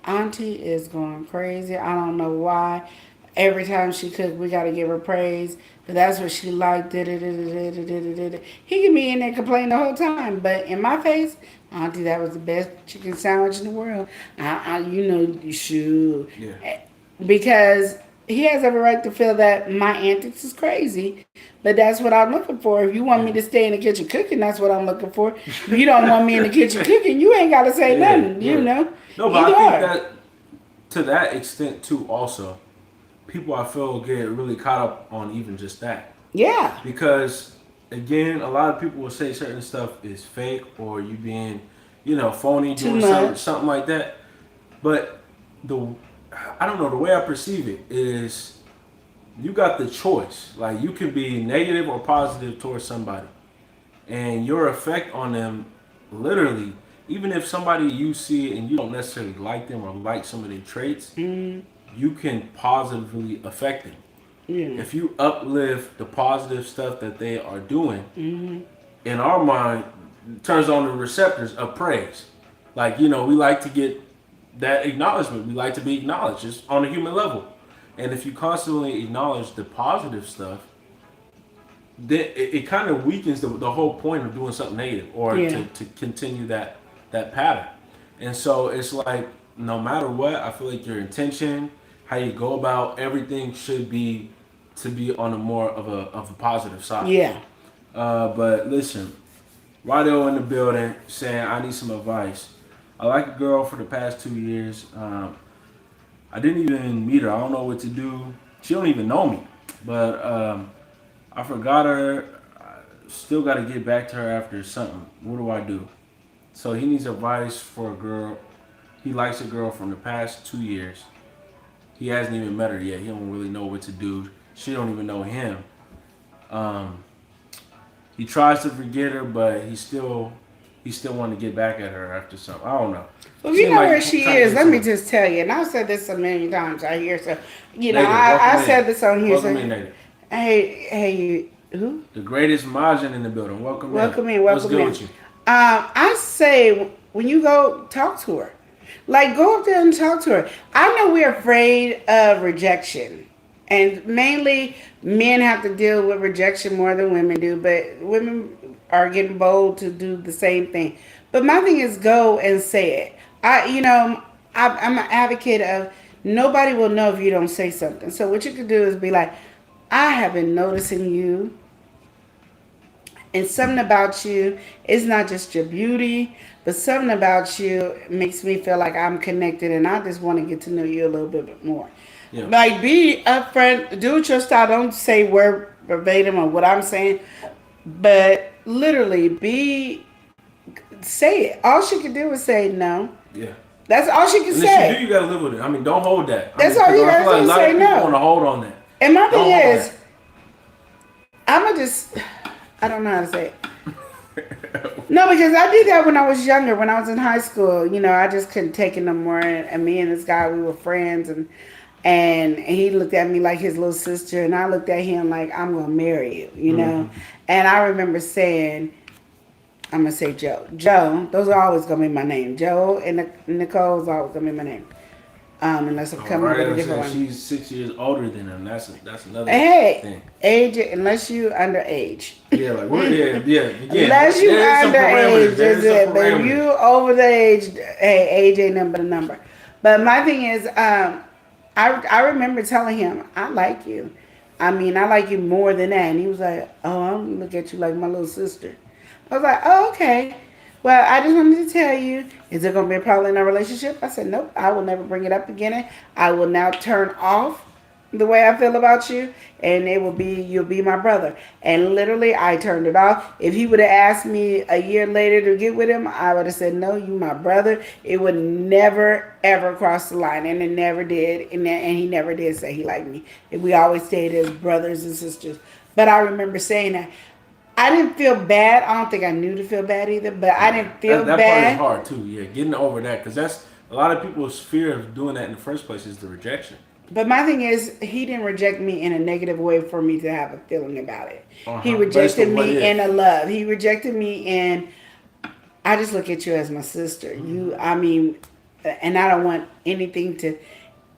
Auntie is going crazy. I don't know why. Every time she cook, we gotta give her praise. But that's what she liked. He can be in there complaining the whole time. But in my face, Auntie, that was the best chicken sandwich in the world. You should. Yeah. Because he has every right to feel that my antics is crazy. But that's what I'm looking for. If you want me Yeah. to stay in the kitchen cooking, that's what I'm looking for. If you don't want me in the kitchen cooking, you ain't gotta say Yeah, nothing. yeah. No, but Either I think or. that to that extent too. Also, people I feel get really caught up on even just that Yeah. because again, a lot of people will say certain stuff is fake or you being, phony, Too doing something, much. something like that. But the, I don't know, the way I perceive it is you got the choice. Like you can be negative or positive towards somebody, and your effect on them, literally, even if somebody you see and you don't necessarily like them or like some of their traits, you can positively affect them. Yeah. If you uplift the positive stuff that they are doing, in our mind, it turns on the receptors of praise. Like, we like to get that acknowledgement. We like to be acknowledged just on a human level. And if you constantly acknowledge the positive stuff, then it kind of weakens the whole point of doing something negative or Yeah. to continue that pattern. And so it's like no matter what, I feel like your intention, how you go about everything should be to be on a more of a positive side. Yeah. But listen, Radio in the building saying I need some advice. I like a girl for the past 2 years. I didn't even meet her. I don't know what to do. She don't even know me, but I forgot her. I still got to get back to her after something. What do I do? So he needs advice for a girl. He likes a girl from the past 2 years. He hasn't even met her yet. He don't really know what to do. She don't even know him. Um, he tries to forget her, but he still want to get back at her after something. I don't know. Well, if you Seems know like where he's she trying to is, get let me some. just tell you, and I've said this a million times out here. So, Native, welcome I in. said this on here. Welcome So, in, Native. hey, who? The greatest Majin in the building. Welcome in. Welcome in, What's welcome good in. with you? I say when you go talk to her, like go up there and talk to her. I know we're afraid of rejection, and mainly men have to deal with rejection more than women do, but women are getting bold to do the same thing. But my thing is go and say it. I'm an advocate of nobody will know if you don't say something. So what you could do is be like, I have been noticing you and something about you, it's not just your beauty, but something about you makes me feel like I'm connected and I just want to get to know you a little bit more. Yeah. Like, be upfront, do it your style. Don't say word verbatim or what I'm saying, but literally say it. All she could do is say no. Yeah. That's all she can And if you do, say. you gotta live with it. I mean, don't hold that. That's all Because you I feel gotta like a do, lot say of people no. want to hold on that. And my Don't thing hold is, I'ma just, I don't know how to say it. that. No, because I did that when I was younger. When I was in high school, I just couldn't take it no more. And me and this guy, we were friends, and he looked at me like his little sister, and I looked at him like I'm gonna marry you. And I remember saying, I'm gonna say Joe. Joe, those are always gonna be my name. Joe and Nicole is always gonna be my name. Unless I'm All coming up with a right, different saying one. she's 6 years older than him. That's another Hey, thing. age unless you underage. Yeah, like yeah. Again, Unless you there is some underage, parameters. There is is some it? But if parameters. you over the age, hey, age ain't nothing but a number. But my thing is, I remember telling him, I like you. I mean, I like you more than that. And he was like, oh, I'm gonna look at you like my little sister. I was like, oh, okay. Well, I just wanted to tell you, is there gonna be a problem in our relationship? I said, nope. I will never bring it up again. I will now turn off the way I feel about you, and it will be you'll be my brother. And literally, I turned it off. If he would have asked me a year later to get with him, I would have said, "No, you my brother." It would never ever cross the line, and it never did. And he never did say he liked me. And we always stayed as brothers and sisters. But I remember saying that. I didn't feel bad. I don't think I knew to feel bad either, but I didn't feel That part is bad. hard too. Yeah, getting over that because that's a lot of people's fear of doing that in the first place is the rejection. But my thing is, he didn't reject me in a negative way for me to have a feeling about it. He Based rejected on what me if. in a love. He rejected me in, I just look at you as my sister. I mean, and I don't want anything to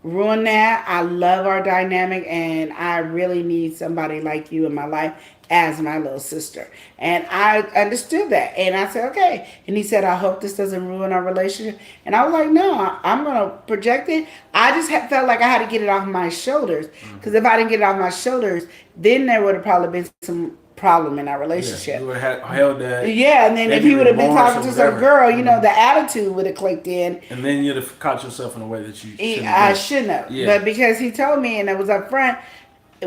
ruin that. I love our dynamic, and I really need somebody like you in my life as my little sister. And I understood that. And I said, okay. And he said, I hope this doesn't ruin our relationship. And I was like, no, I'm going to project it. I just felt like I had to get it off my shoulders. Because if I didn't get it off my shoulders, then there would have probably been some problem in our relationship. You would have held that. Yeah, and then if maybe he would have been remorse talking or to some whatever. girl, you know, the attitude would have clicked in. And then you'd have caught yourself in a way that you shouldn't I have. shouldn't have. Yeah. But because he told me and it was up front,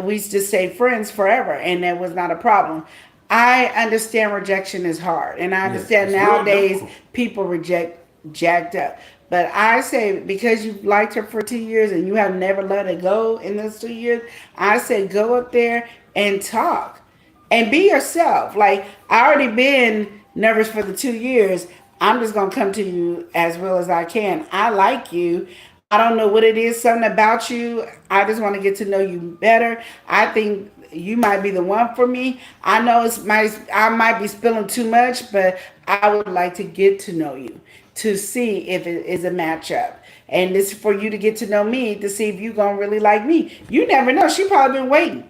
we just stayed friends forever and that was not a problem. I understand rejection is hard. And I understand it's real nowadays difficult. people reject jacked up. But I say because you've liked her for 2 years and you have never let her go in those 2 years, I say go up there and talk. And be yourself. Like I already been nervous for the 2 years. I'm just gonna come to you as real as I can. I like you. I don't know what it is, something about you. I just want to get to know you better. I think you might be the one for me. I know I might be spilling too much, but I would like to get to know you to see if it is a matchup. And this is for you to get to know me to see if you gonna really like me. You never know. She probably been waiting.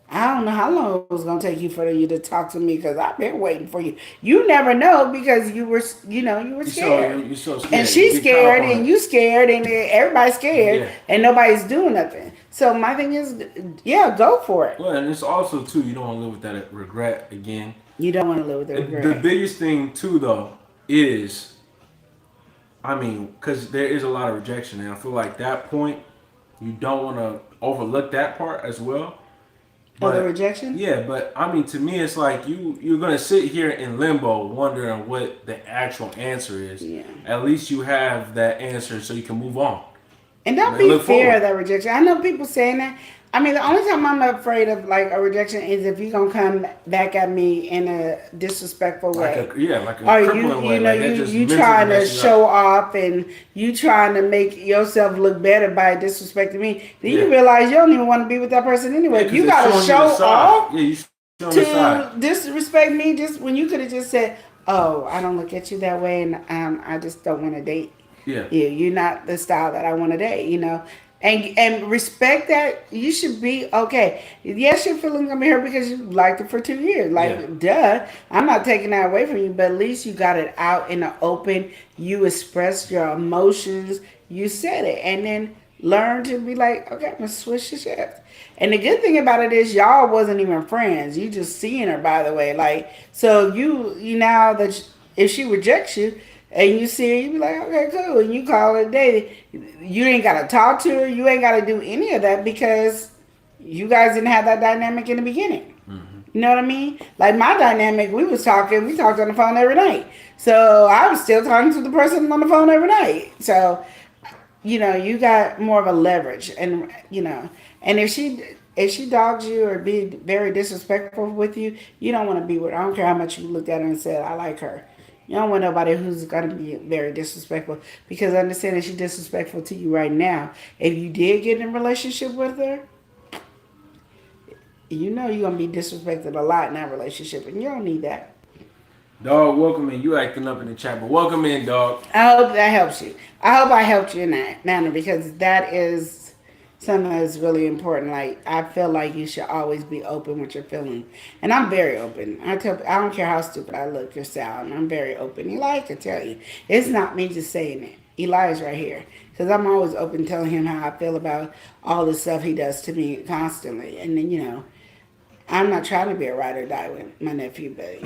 I don't know how long it was gonna take you for you to talk to me because I've been waiting for you. You never know because you were, you were scared, You're so scared. and she's You get caught up scared, on and it. you scared, and everybody's scared, Yeah. and nobody's doing nothing. So my thing is, yeah, go for it. Well, and it's also too you don't want to live with that regret again. You don't want to live with the The regret. biggest thing too though is, I mean, because there is a lot of rejection, and I feel like that point you don't want to overlook that part as well. Of the rejection? Yeah, but I mean, to me, it's like you're gonna sit here in limbo, wondering what the actual answer is. Yeah. At least you have that answer, so you can move on. And don't And be look fear forward. of that rejection. I know people saying that. I mean, the only time I'm afraid of like a rejection is if you're gonna come back at me in a disrespectful way. Like a Or crippling way. you know, Like that just you mentally trying to messes you show up. off and you trying to make yourself look better by disrespecting me. Then you Yeah. realize you don't even want to be with that person anyway. Yeah, 'cause You it's gotta showing you show the side. off Yeah, you show the side. to disrespect me just when you could have just said, "Oh, I don't look at you that way, and I just don't want to date Yeah. you. You're not the style that I want to date." You know. And respect that you should be okay. Yes, your feelings gonna be hurt because you liked it for 2 years. Like, duh. I'm not taking that away from you, but at least you got it out in the open. You expressed your emotions. You said it, and then learn to be like, okay, I'm gonna switch the shift. And the good thing about it is y'all wasn't even friends. You just seeing her, by the way. Like, so you now that if she rejects you and you see her, you be like, okay, cool. And you call it a day. You ain't got to talk to her. You ain't got to do any of that because you guys didn't have that dynamic in the beginning. You know what I mean? Like my dynamic, we talked on the phone every night. So I was still talking to the person on the phone every night. So, you got more of a leverage and, and if she dogs you or be very disrespectful with you, you don't want to be with her. I don't care how much you looked at her and said, I like her. You don't want nobody who's going to be very disrespectful because understand that she's disrespectful to you right now. If you did get in a relationship with her, you're going to be disrespected a lot in that relationship and you don't need that. Dog, welcome in. You acting up in the chat, but welcome in, dog. I hope that helps you. I hope I helped you in that manner because that is something that's really important. Like I feel like you should always be open with your feelings, and I'm very open. I don't care how stupid I look or sound. I'm very open. Eli can tell you, it's not me just saying it. Eli's right here because I'm always open telling him how I feel about all the stuff he does to me constantly. And then I'm not trying to be a ride or die with my nephew, but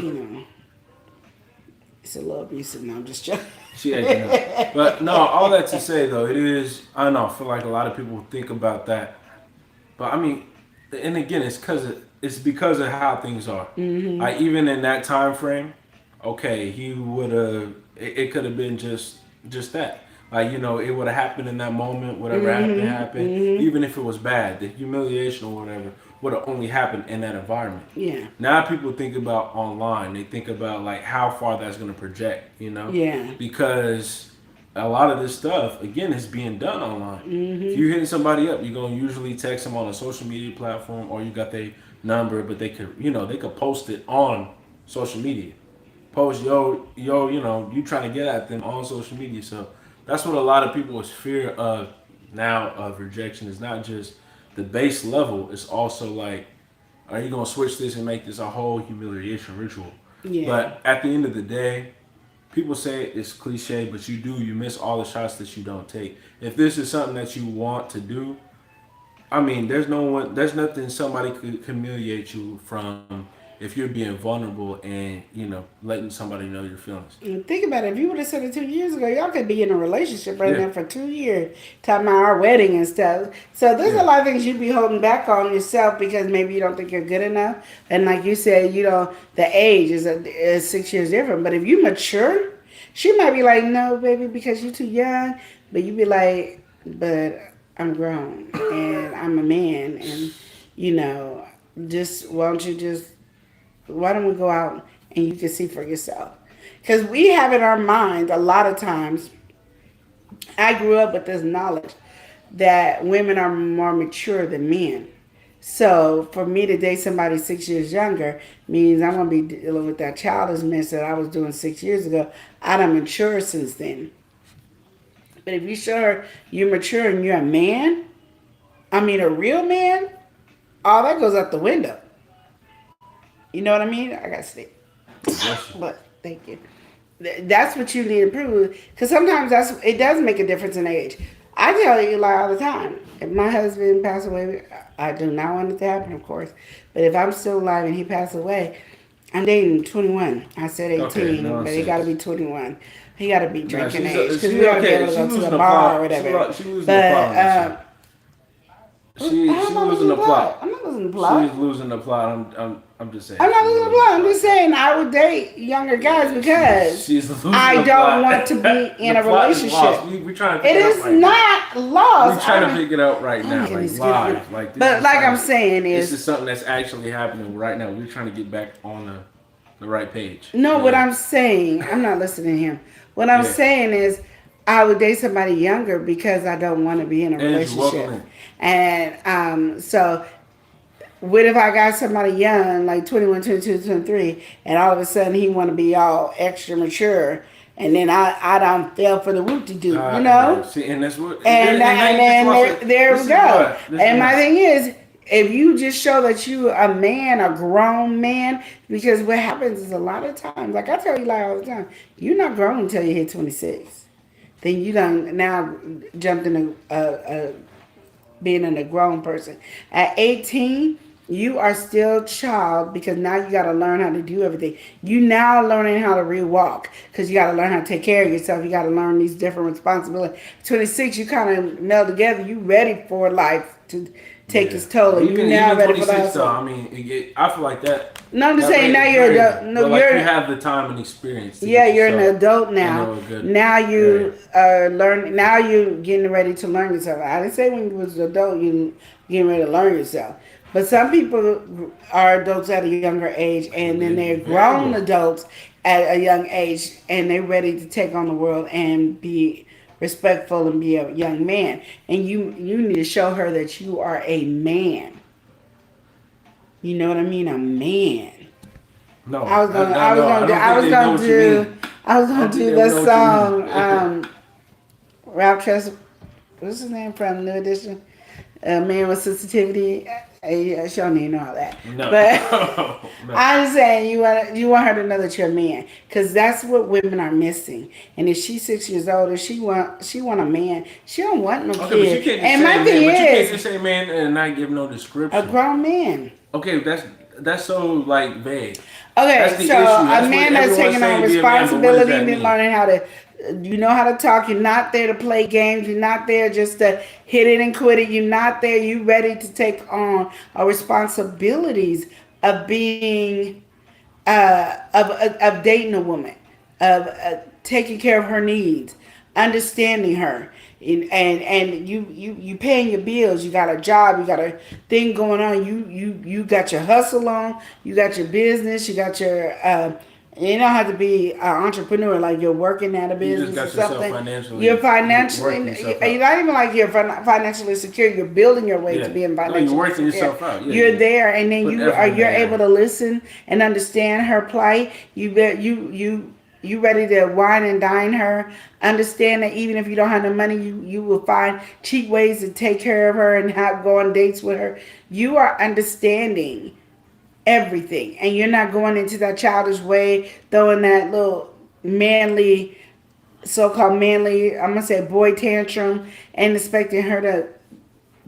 it's a little abusive. No, I'm just joking. She acting up. But no, all that to say though, it is. I don't know. I feel like a lot of people think about that But I mean, and again, it's because of how things are. Like even in that time frame, okay, he would have. It could have been just that. Like it would have happened in that moment. Whatever happened. Even if it was bad, the humiliation or whatever would have only happened in that environment. Yeah. Now people think about online. They think about like how far that's going to project. Yeah. Because a lot of this stuff again is being done online. If you're hitting somebody up, you're gonna usually text them on a social media platform, or you got their number, but they could post it on social media. Post you trying to get at them on social media. So that's what a lot of people's fear of now of rejection is not just the base level. It's also like, are you gonna switch this and make this a whole humiliation ritual? Yeah. But at the end of the day, people say it's cliche, but you miss all the shots that you don't take. If this is something that you want to do, I mean, there's nothing somebody could humiliate you from if you're being vulnerable and letting somebody know your feelings. And think about it. If you would have said it 2 years ago, y'all could be in a relationship right Yeah. now for 2 years, talking about our wedding and stuff. So there's a lot of things you'd be holding back on yourself because maybe you don't think you're good enough. And like you said, the age is 6 years different. But if you mature, she might be like, no, baby, because you're too young. But you be like, but I'm grown and I'm a man. And, why don't we go out and you can see for yourself? Because we have in our minds a lot of times, I grew up with this knowledge that women are more mature than men. So for me to date somebody 6 years younger means I'm going to be dealing with that childishness that I was doing 6 years ago. I done matured since then. But if you show her you're mature and you're a man, I mean a real man, all that goes out the window. You know what I mean? I got to sleep. But thank you. That's what you need to prove. Because sometimes it does make a difference in age. I tell you all the time. If my husband passed away, I do not want it to happen, of course. But if I'm still alive and he passed away, I'm dating 21. I said 18, Okay, but he got to be 21. He got to be drinking age. Because she- we got to be okay, able to she go to losing the the bar plot. or whatever. She losing the plot. She How am I losing the plot. I'm not losing the plot. She's losing the plot. I'm just saying. I'm not she's losing the plot. I'm just saying I would date younger guys because She's losing I the don't plot. want to be in The a plot is lost. relationship. We trying to It pick is up right now. not lost. We're trying to pick it up right now, getting like scared. live. Like, this But is like something- I'm saying this is is something that's actually happening right now. We're trying to get back on the right page. no. Yeah. What I'm saying, I'm not listening to him. What I'm Yeah. saying is, I would date somebody younger because I don't want to be in a Andrew, welcome relationship. And so, what if I got somebody young, like 21, 22, 23, and all of a sudden he want to be all extra mature, and then I don't fell for the whoop-de-doo, See, and that's what. And then there we go. And my thing is, if you just show that you a man, a grown man, because what happens is a lot of times, like I tell you like all the time, you're not grown until you hit 26. Then you done now jumped in being a grown person. At 18, you are still child because now you got to learn how to do everything. You now learning how to re-walk because you got to learn how to take care of yourself. You got to learn these different responsibilities. 26, you kind of meld together. You ready for life to take its toll. You now ready for life. Though, I mean, I feel like that. No, I'm just that saying now rate is you're crazy. adult. No, But, like, you're you have the time and experience. to yeah, get you're an yourself adult now. into a good- Now you are learning. Now you getting ready to learn yourself. I didn't say when you was an adult you getting ready to learn yourself. But some people are adults at a younger age, and then they're grown adults at a young age, and they're ready to take on the world and be respectful and be a young man. And you need to show her that you are a man. You know what I mean? A man. No, I was gonna do the song. Ralph Tresvant, what's his name from New Edition? Man with Sensitivity. She don't even know all that. No. But No. I'm saying you want her to know that you're a man, because that's what women are missing. And if she's 6 years old, if she want a man, she don't want no Okay, but kid. you can't just And say my man. thing But you can't is, just say man and not give no description. a grown man. Okay, that's so like vague. Okay, That's the so issue. a That's what man that's everyone's taking on saying be a man, but what does responsibility, that been mean? learning how to, you know how to talk. You're not there to play games. You're not there just to hit it and quit it. You're not there. You ready to take on responsibilities of being, of dating a woman, of taking care of her needs, understanding her, and you paying your bills. You got a job. You got a thing going on. You got your hustle on. You got your business. You got your. You don't have to be an entrepreneur like you're working at a You just business or got yourself something. You're financially financially. working yourself You're out. not even like you're financially secure. You're building your way to Yeah. being No, you're financially working secure. yourself out. Yeah, You're you there, and then put you effort are in you're that able area. to listen and understand her plight. You ready to wine and dine her. Understand that even if you don't have the money, you will find cheap ways to take care of her and have go on dates with her. You are understanding everything, and you're not going into that childish way, throwing that little manly, so-called manly, I'm gonna say boy tantrum, and expecting her to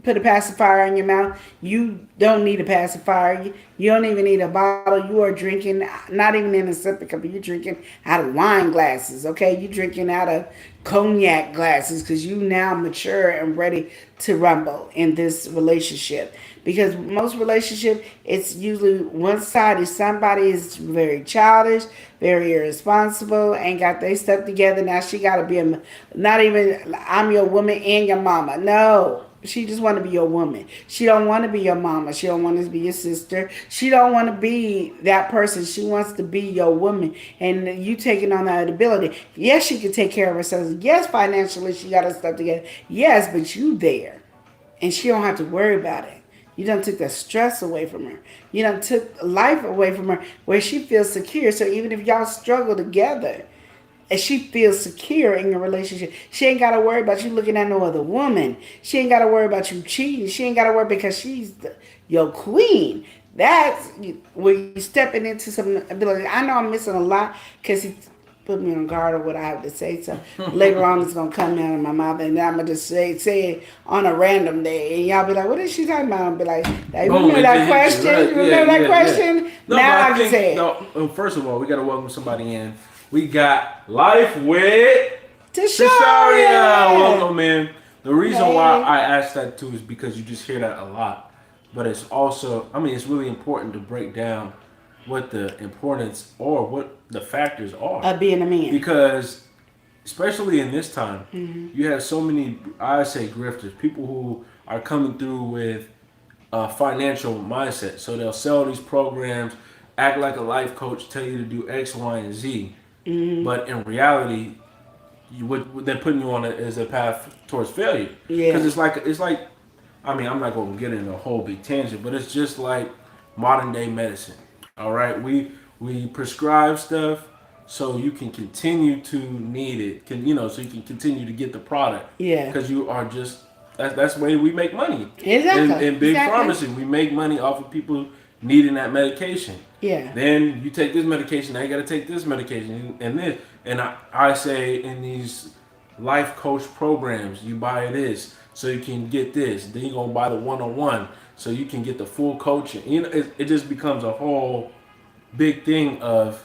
put a pacifier in your mouth. You don't need a pacifier. You don't even need a bottle. You are drinking, not even in a sipping cup. You're drinking out of wine glasses, okay? You're drinking out of cognac glasses because you now mature and ready to rumble in this relationship. Because most relationship, it's usually one sided. Somebody is very childish, very irresponsible, ain't got their stuff together. Now she got to be not even, I'm your woman and your mama. No, she just want to be your woman. She don't want to be your mama. She don't want to be your sister. She don't want to be that person. She wants to be your woman. And you taking on that ability. Yes, she can take care of herself. Yes, financially she got her stuff together. Yes, but you there. And she don't have to worry about it. You done took the stress away from her. You done took life away from her where she feels secure. So even if y'all struggle together, and she feels secure in your relationship. She ain't got to worry about you looking at no other woman. She ain't got to worry about you cheating. She ain't got to worry because she's your queen. That's where you stepping into some ability. I know I'm missing a lot because he put me on guard of what I have to say. So later on, it's gonna come out of my mouth, and I'm gonna just say it on a random day, and y'all be like, "What is she talking about?" I'll be like, "Hey, Boom, remember it that just hit you, question? right? You Yeah, remember that yeah, yeah. question?" No, Now but I I can say think it. no. First of all, we gotta welcome somebody in. We got Life with Tasharia. Tasharia. Welcome in. The reason why Hey. I asked that too is because you just hear that a lot, but it's also, I mean, it's really important to break down what the importance or what the factors are, Of being a man. because especially in this time, you have so many, I say, grifters, people who are coming through with a financial mindset. So they'll sell these programs, act like a life coach, tell you to do X, Y, and Z. But in reality, what they're putting you on is a path towards failure. Because Yeah. it's like, I mean, I'm not going to get into a whole big tangent, but it's just like modern day medicine. All right, we prescribe stuff so you can continue to need it, so you can continue to get the product, Yeah. because you are just that's the way we make money. Exactly. In big Exactly. pharmacy, we make money off of people needing that medication. Yeah. Then you take this medication, now you got to take this medication and this. And I say in these life coach programs, you buy this so you can get this. Then you're going to buy the one-on-one so you can get the full coaching. It just becomes a whole big thing of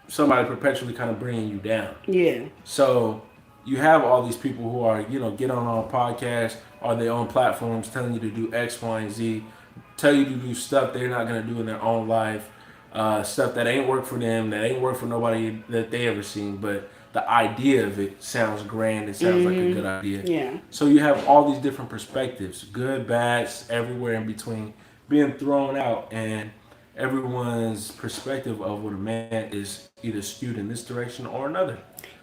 somebody perpetually kind of bringing you down. Yeah. So you have all these people who are, get on our podcast or their own platforms telling you to do X, Y, and Z, tell you to do stuff they're not going to do in their own life, stuff that ain't work for them, that ain't work for nobody that they ever seen. But the idea of it sounds grand. It sounds like a good idea. Yeah. So you have all these different perspectives, good, bad, everywhere in between, being thrown out, and everyone's perspective of what a man is either skewed in this direction or another.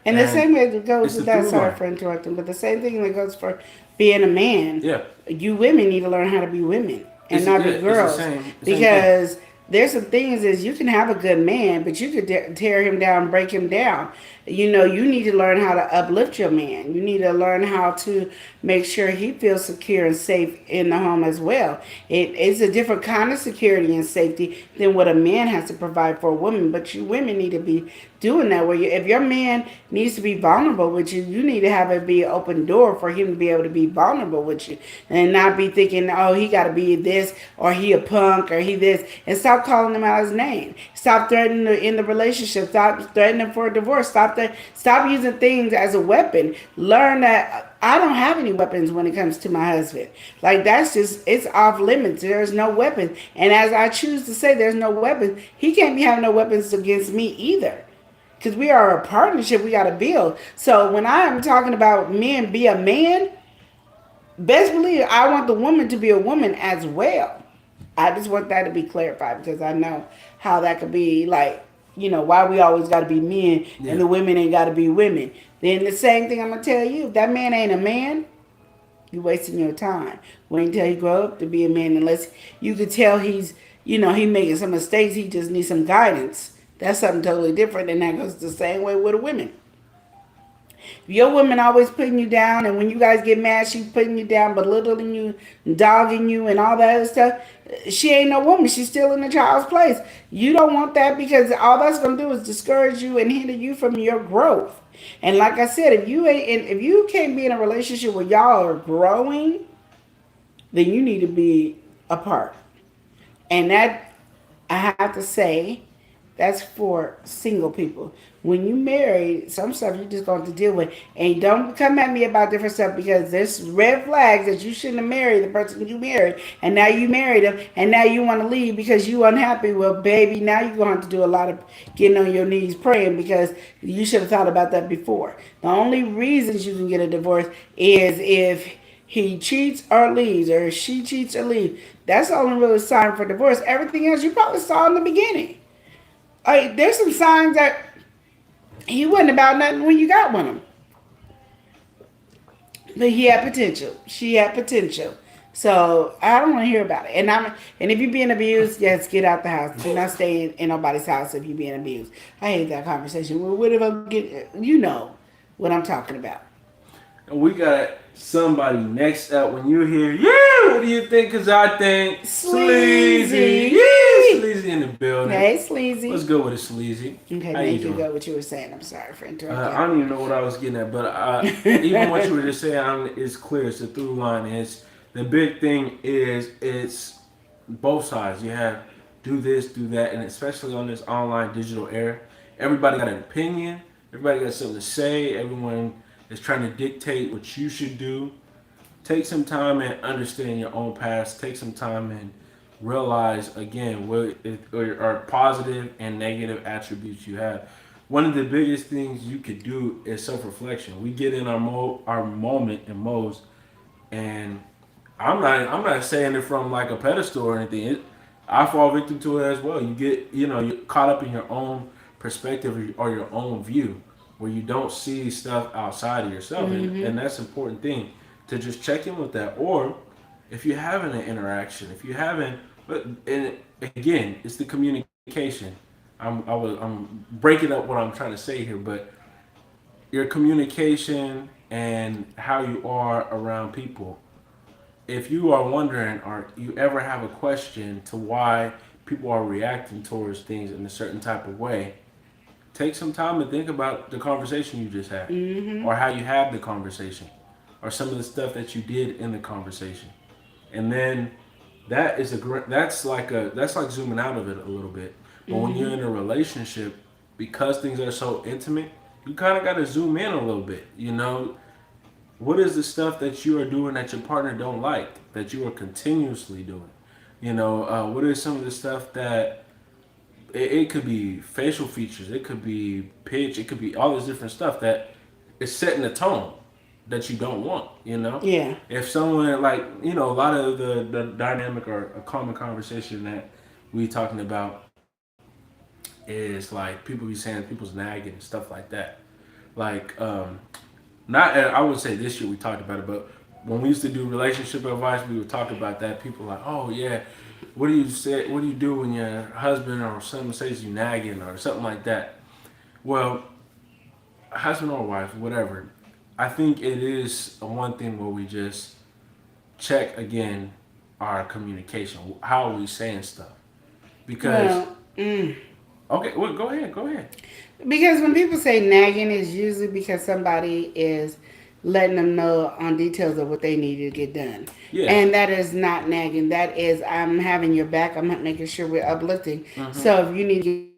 And the And same way that goes it's with the that, through sorry line. for interrupting, but the same thing that goes for being a man. Yeah. You women need to learn how to be women and It's, not yeah, be girls. it's the same thing. Because there's some things is you can have a good man, but you could tear him down, break him down. You need to learn how to uplift your man. You need to learn how to make sure he feels secure and safe in the home as well. It's a different kind of security and safety than what a man has to provide for a woman. But you women need to be doing that. Where if your man needs to be vulnerable with you, you need to have it be an open door for him to be able to be vulnerable with you, and not be thinking, oh, he got to be this or he a punk or he this, and stop stop calling him out his name. Stop threatening to end the relationship. Stop threatening for a divorce. Stop using things as a weapon. Learn that I don't have any weapons when it comes to my husband. Like that's just it's off limits. There's no weapons. And as I choose to say there's no weapons, he can't be having no weapons against me either. Because we are a partnership we got to build. So when I am talking about men be a man, best believe I want the woman to be a woman as well. I just want that to be clarified because I know how that could be like, why we always got to be men and Yeah. the women ain't got to be women. Then the same thing I'm going to tell you. If that man ain't a man, you wasting your time. Wait until he grow up to be a man unless you could tell he's, he making some mistakes. He just needs some guidance. That's something totally different and that goes the same way with the women. Your woman always putting you down, and when you guys get mad, she's putting you down, belittling you, dogging you, and all that other stuff. She ain't no woman. She's still in the child's place. You don't want that because all that's gonna do is discourage you and hinder you from your growth. And like I said, if you can't be in a relationship where y'all are growing, then you need to be apart. And that I have to say, that's for single people. When you marry, some stuff you just going to deal with. And don't come at me about different stuff because there's red flags that you shouldn't have married the person you married. And now you married them. And now you want to leave because you unhappy. Well, baby, now you're going to have to do a lot of getting on your knees praying because you should have thought about that before. The only reasons you can get a divorce is if he cheats or leaves or she cheats or leaves. That's the only real sign for divorce. Everything else you probably saw in the beginning. There's some signs that he wasn't about nothing when you got with him. But he had potential. She had potential. So I don't want to hear about it. And if you're being abused, yes, get out the house. Do not stay in nobody's house if you're being abused. I hate that conversation. Well, what if I get what I'm talking about. And we got somebody next up. When you hear, yeah, what do you think? Because I think Sleazy. Yeah, Sleazy in the building. Hey, Sleazy. Let's go with it, Sleazy. Okay, How thank you you. doing? Go what you were saying. I'm sorry for interrupting. I don't even know what I was getting at, but even what you were just saying, it's clear. It's a through line. It's the big thing is it's both sides. You have do this, do that, and especially on this online digital era, everybody got an opinion. Everybody got something to say. Everyone is trying to dictate what you should do. Take some time and understand your own past. Take some time and realize again what are positive and negative attributes you have. One of the biggest things you could do is self-reflection. We get in our moment and modes, and I'm not saying it from like a pedestal or anything. I fall victim to it as well. You get you're caught up in your own perspective or your own view, where you don't see stuff outside of yourself, and that's an important thing to just check in with that. Or if you're having an interaction, if you haven't, but and again, it's the communication. I'm breaking up what I'm trying to say here, but your communication and how you are around people. If you are wondering or you ever have a question to why people are reacting towards things in a certain type of way, take some time to think about the conversation you just had, or how you had the conversation, or some of the stuff that you did in the conversation, and then that's like zooming out of it a little bit. But when you're in a relationship, because things are so intimate, you kind of got to zoom in a little bit. What is the stuff that you are doing that your partner don't like that you are continuously doing? What is some of the stuff that it could be facial features, it could be pitch, it could be all this different stuff that is setting a tone that you don't want. Yeah. If someone like a lot of the dynamic or a common conversation that we talking about is like people be saying people's nagging and stuff like that. Like not I wouldn't say this year we talked about it, but when we used to do relationship advice, we would talk about that. People like, oh yeah, what do you say? What do you do when your husband or someone says you nagging or something like that? Well, husband or wife, whatever. I think it is one thing where we just check again our communication. How are we saying stuff? Because Well, okay, well, go ahead. because when people say nagging, it's usually because somebody is letting them know on details of what they need to get done. Yeah. And that is not nagging. That is, I'm having your back. I'm making sure we're uplifting. So if you need to get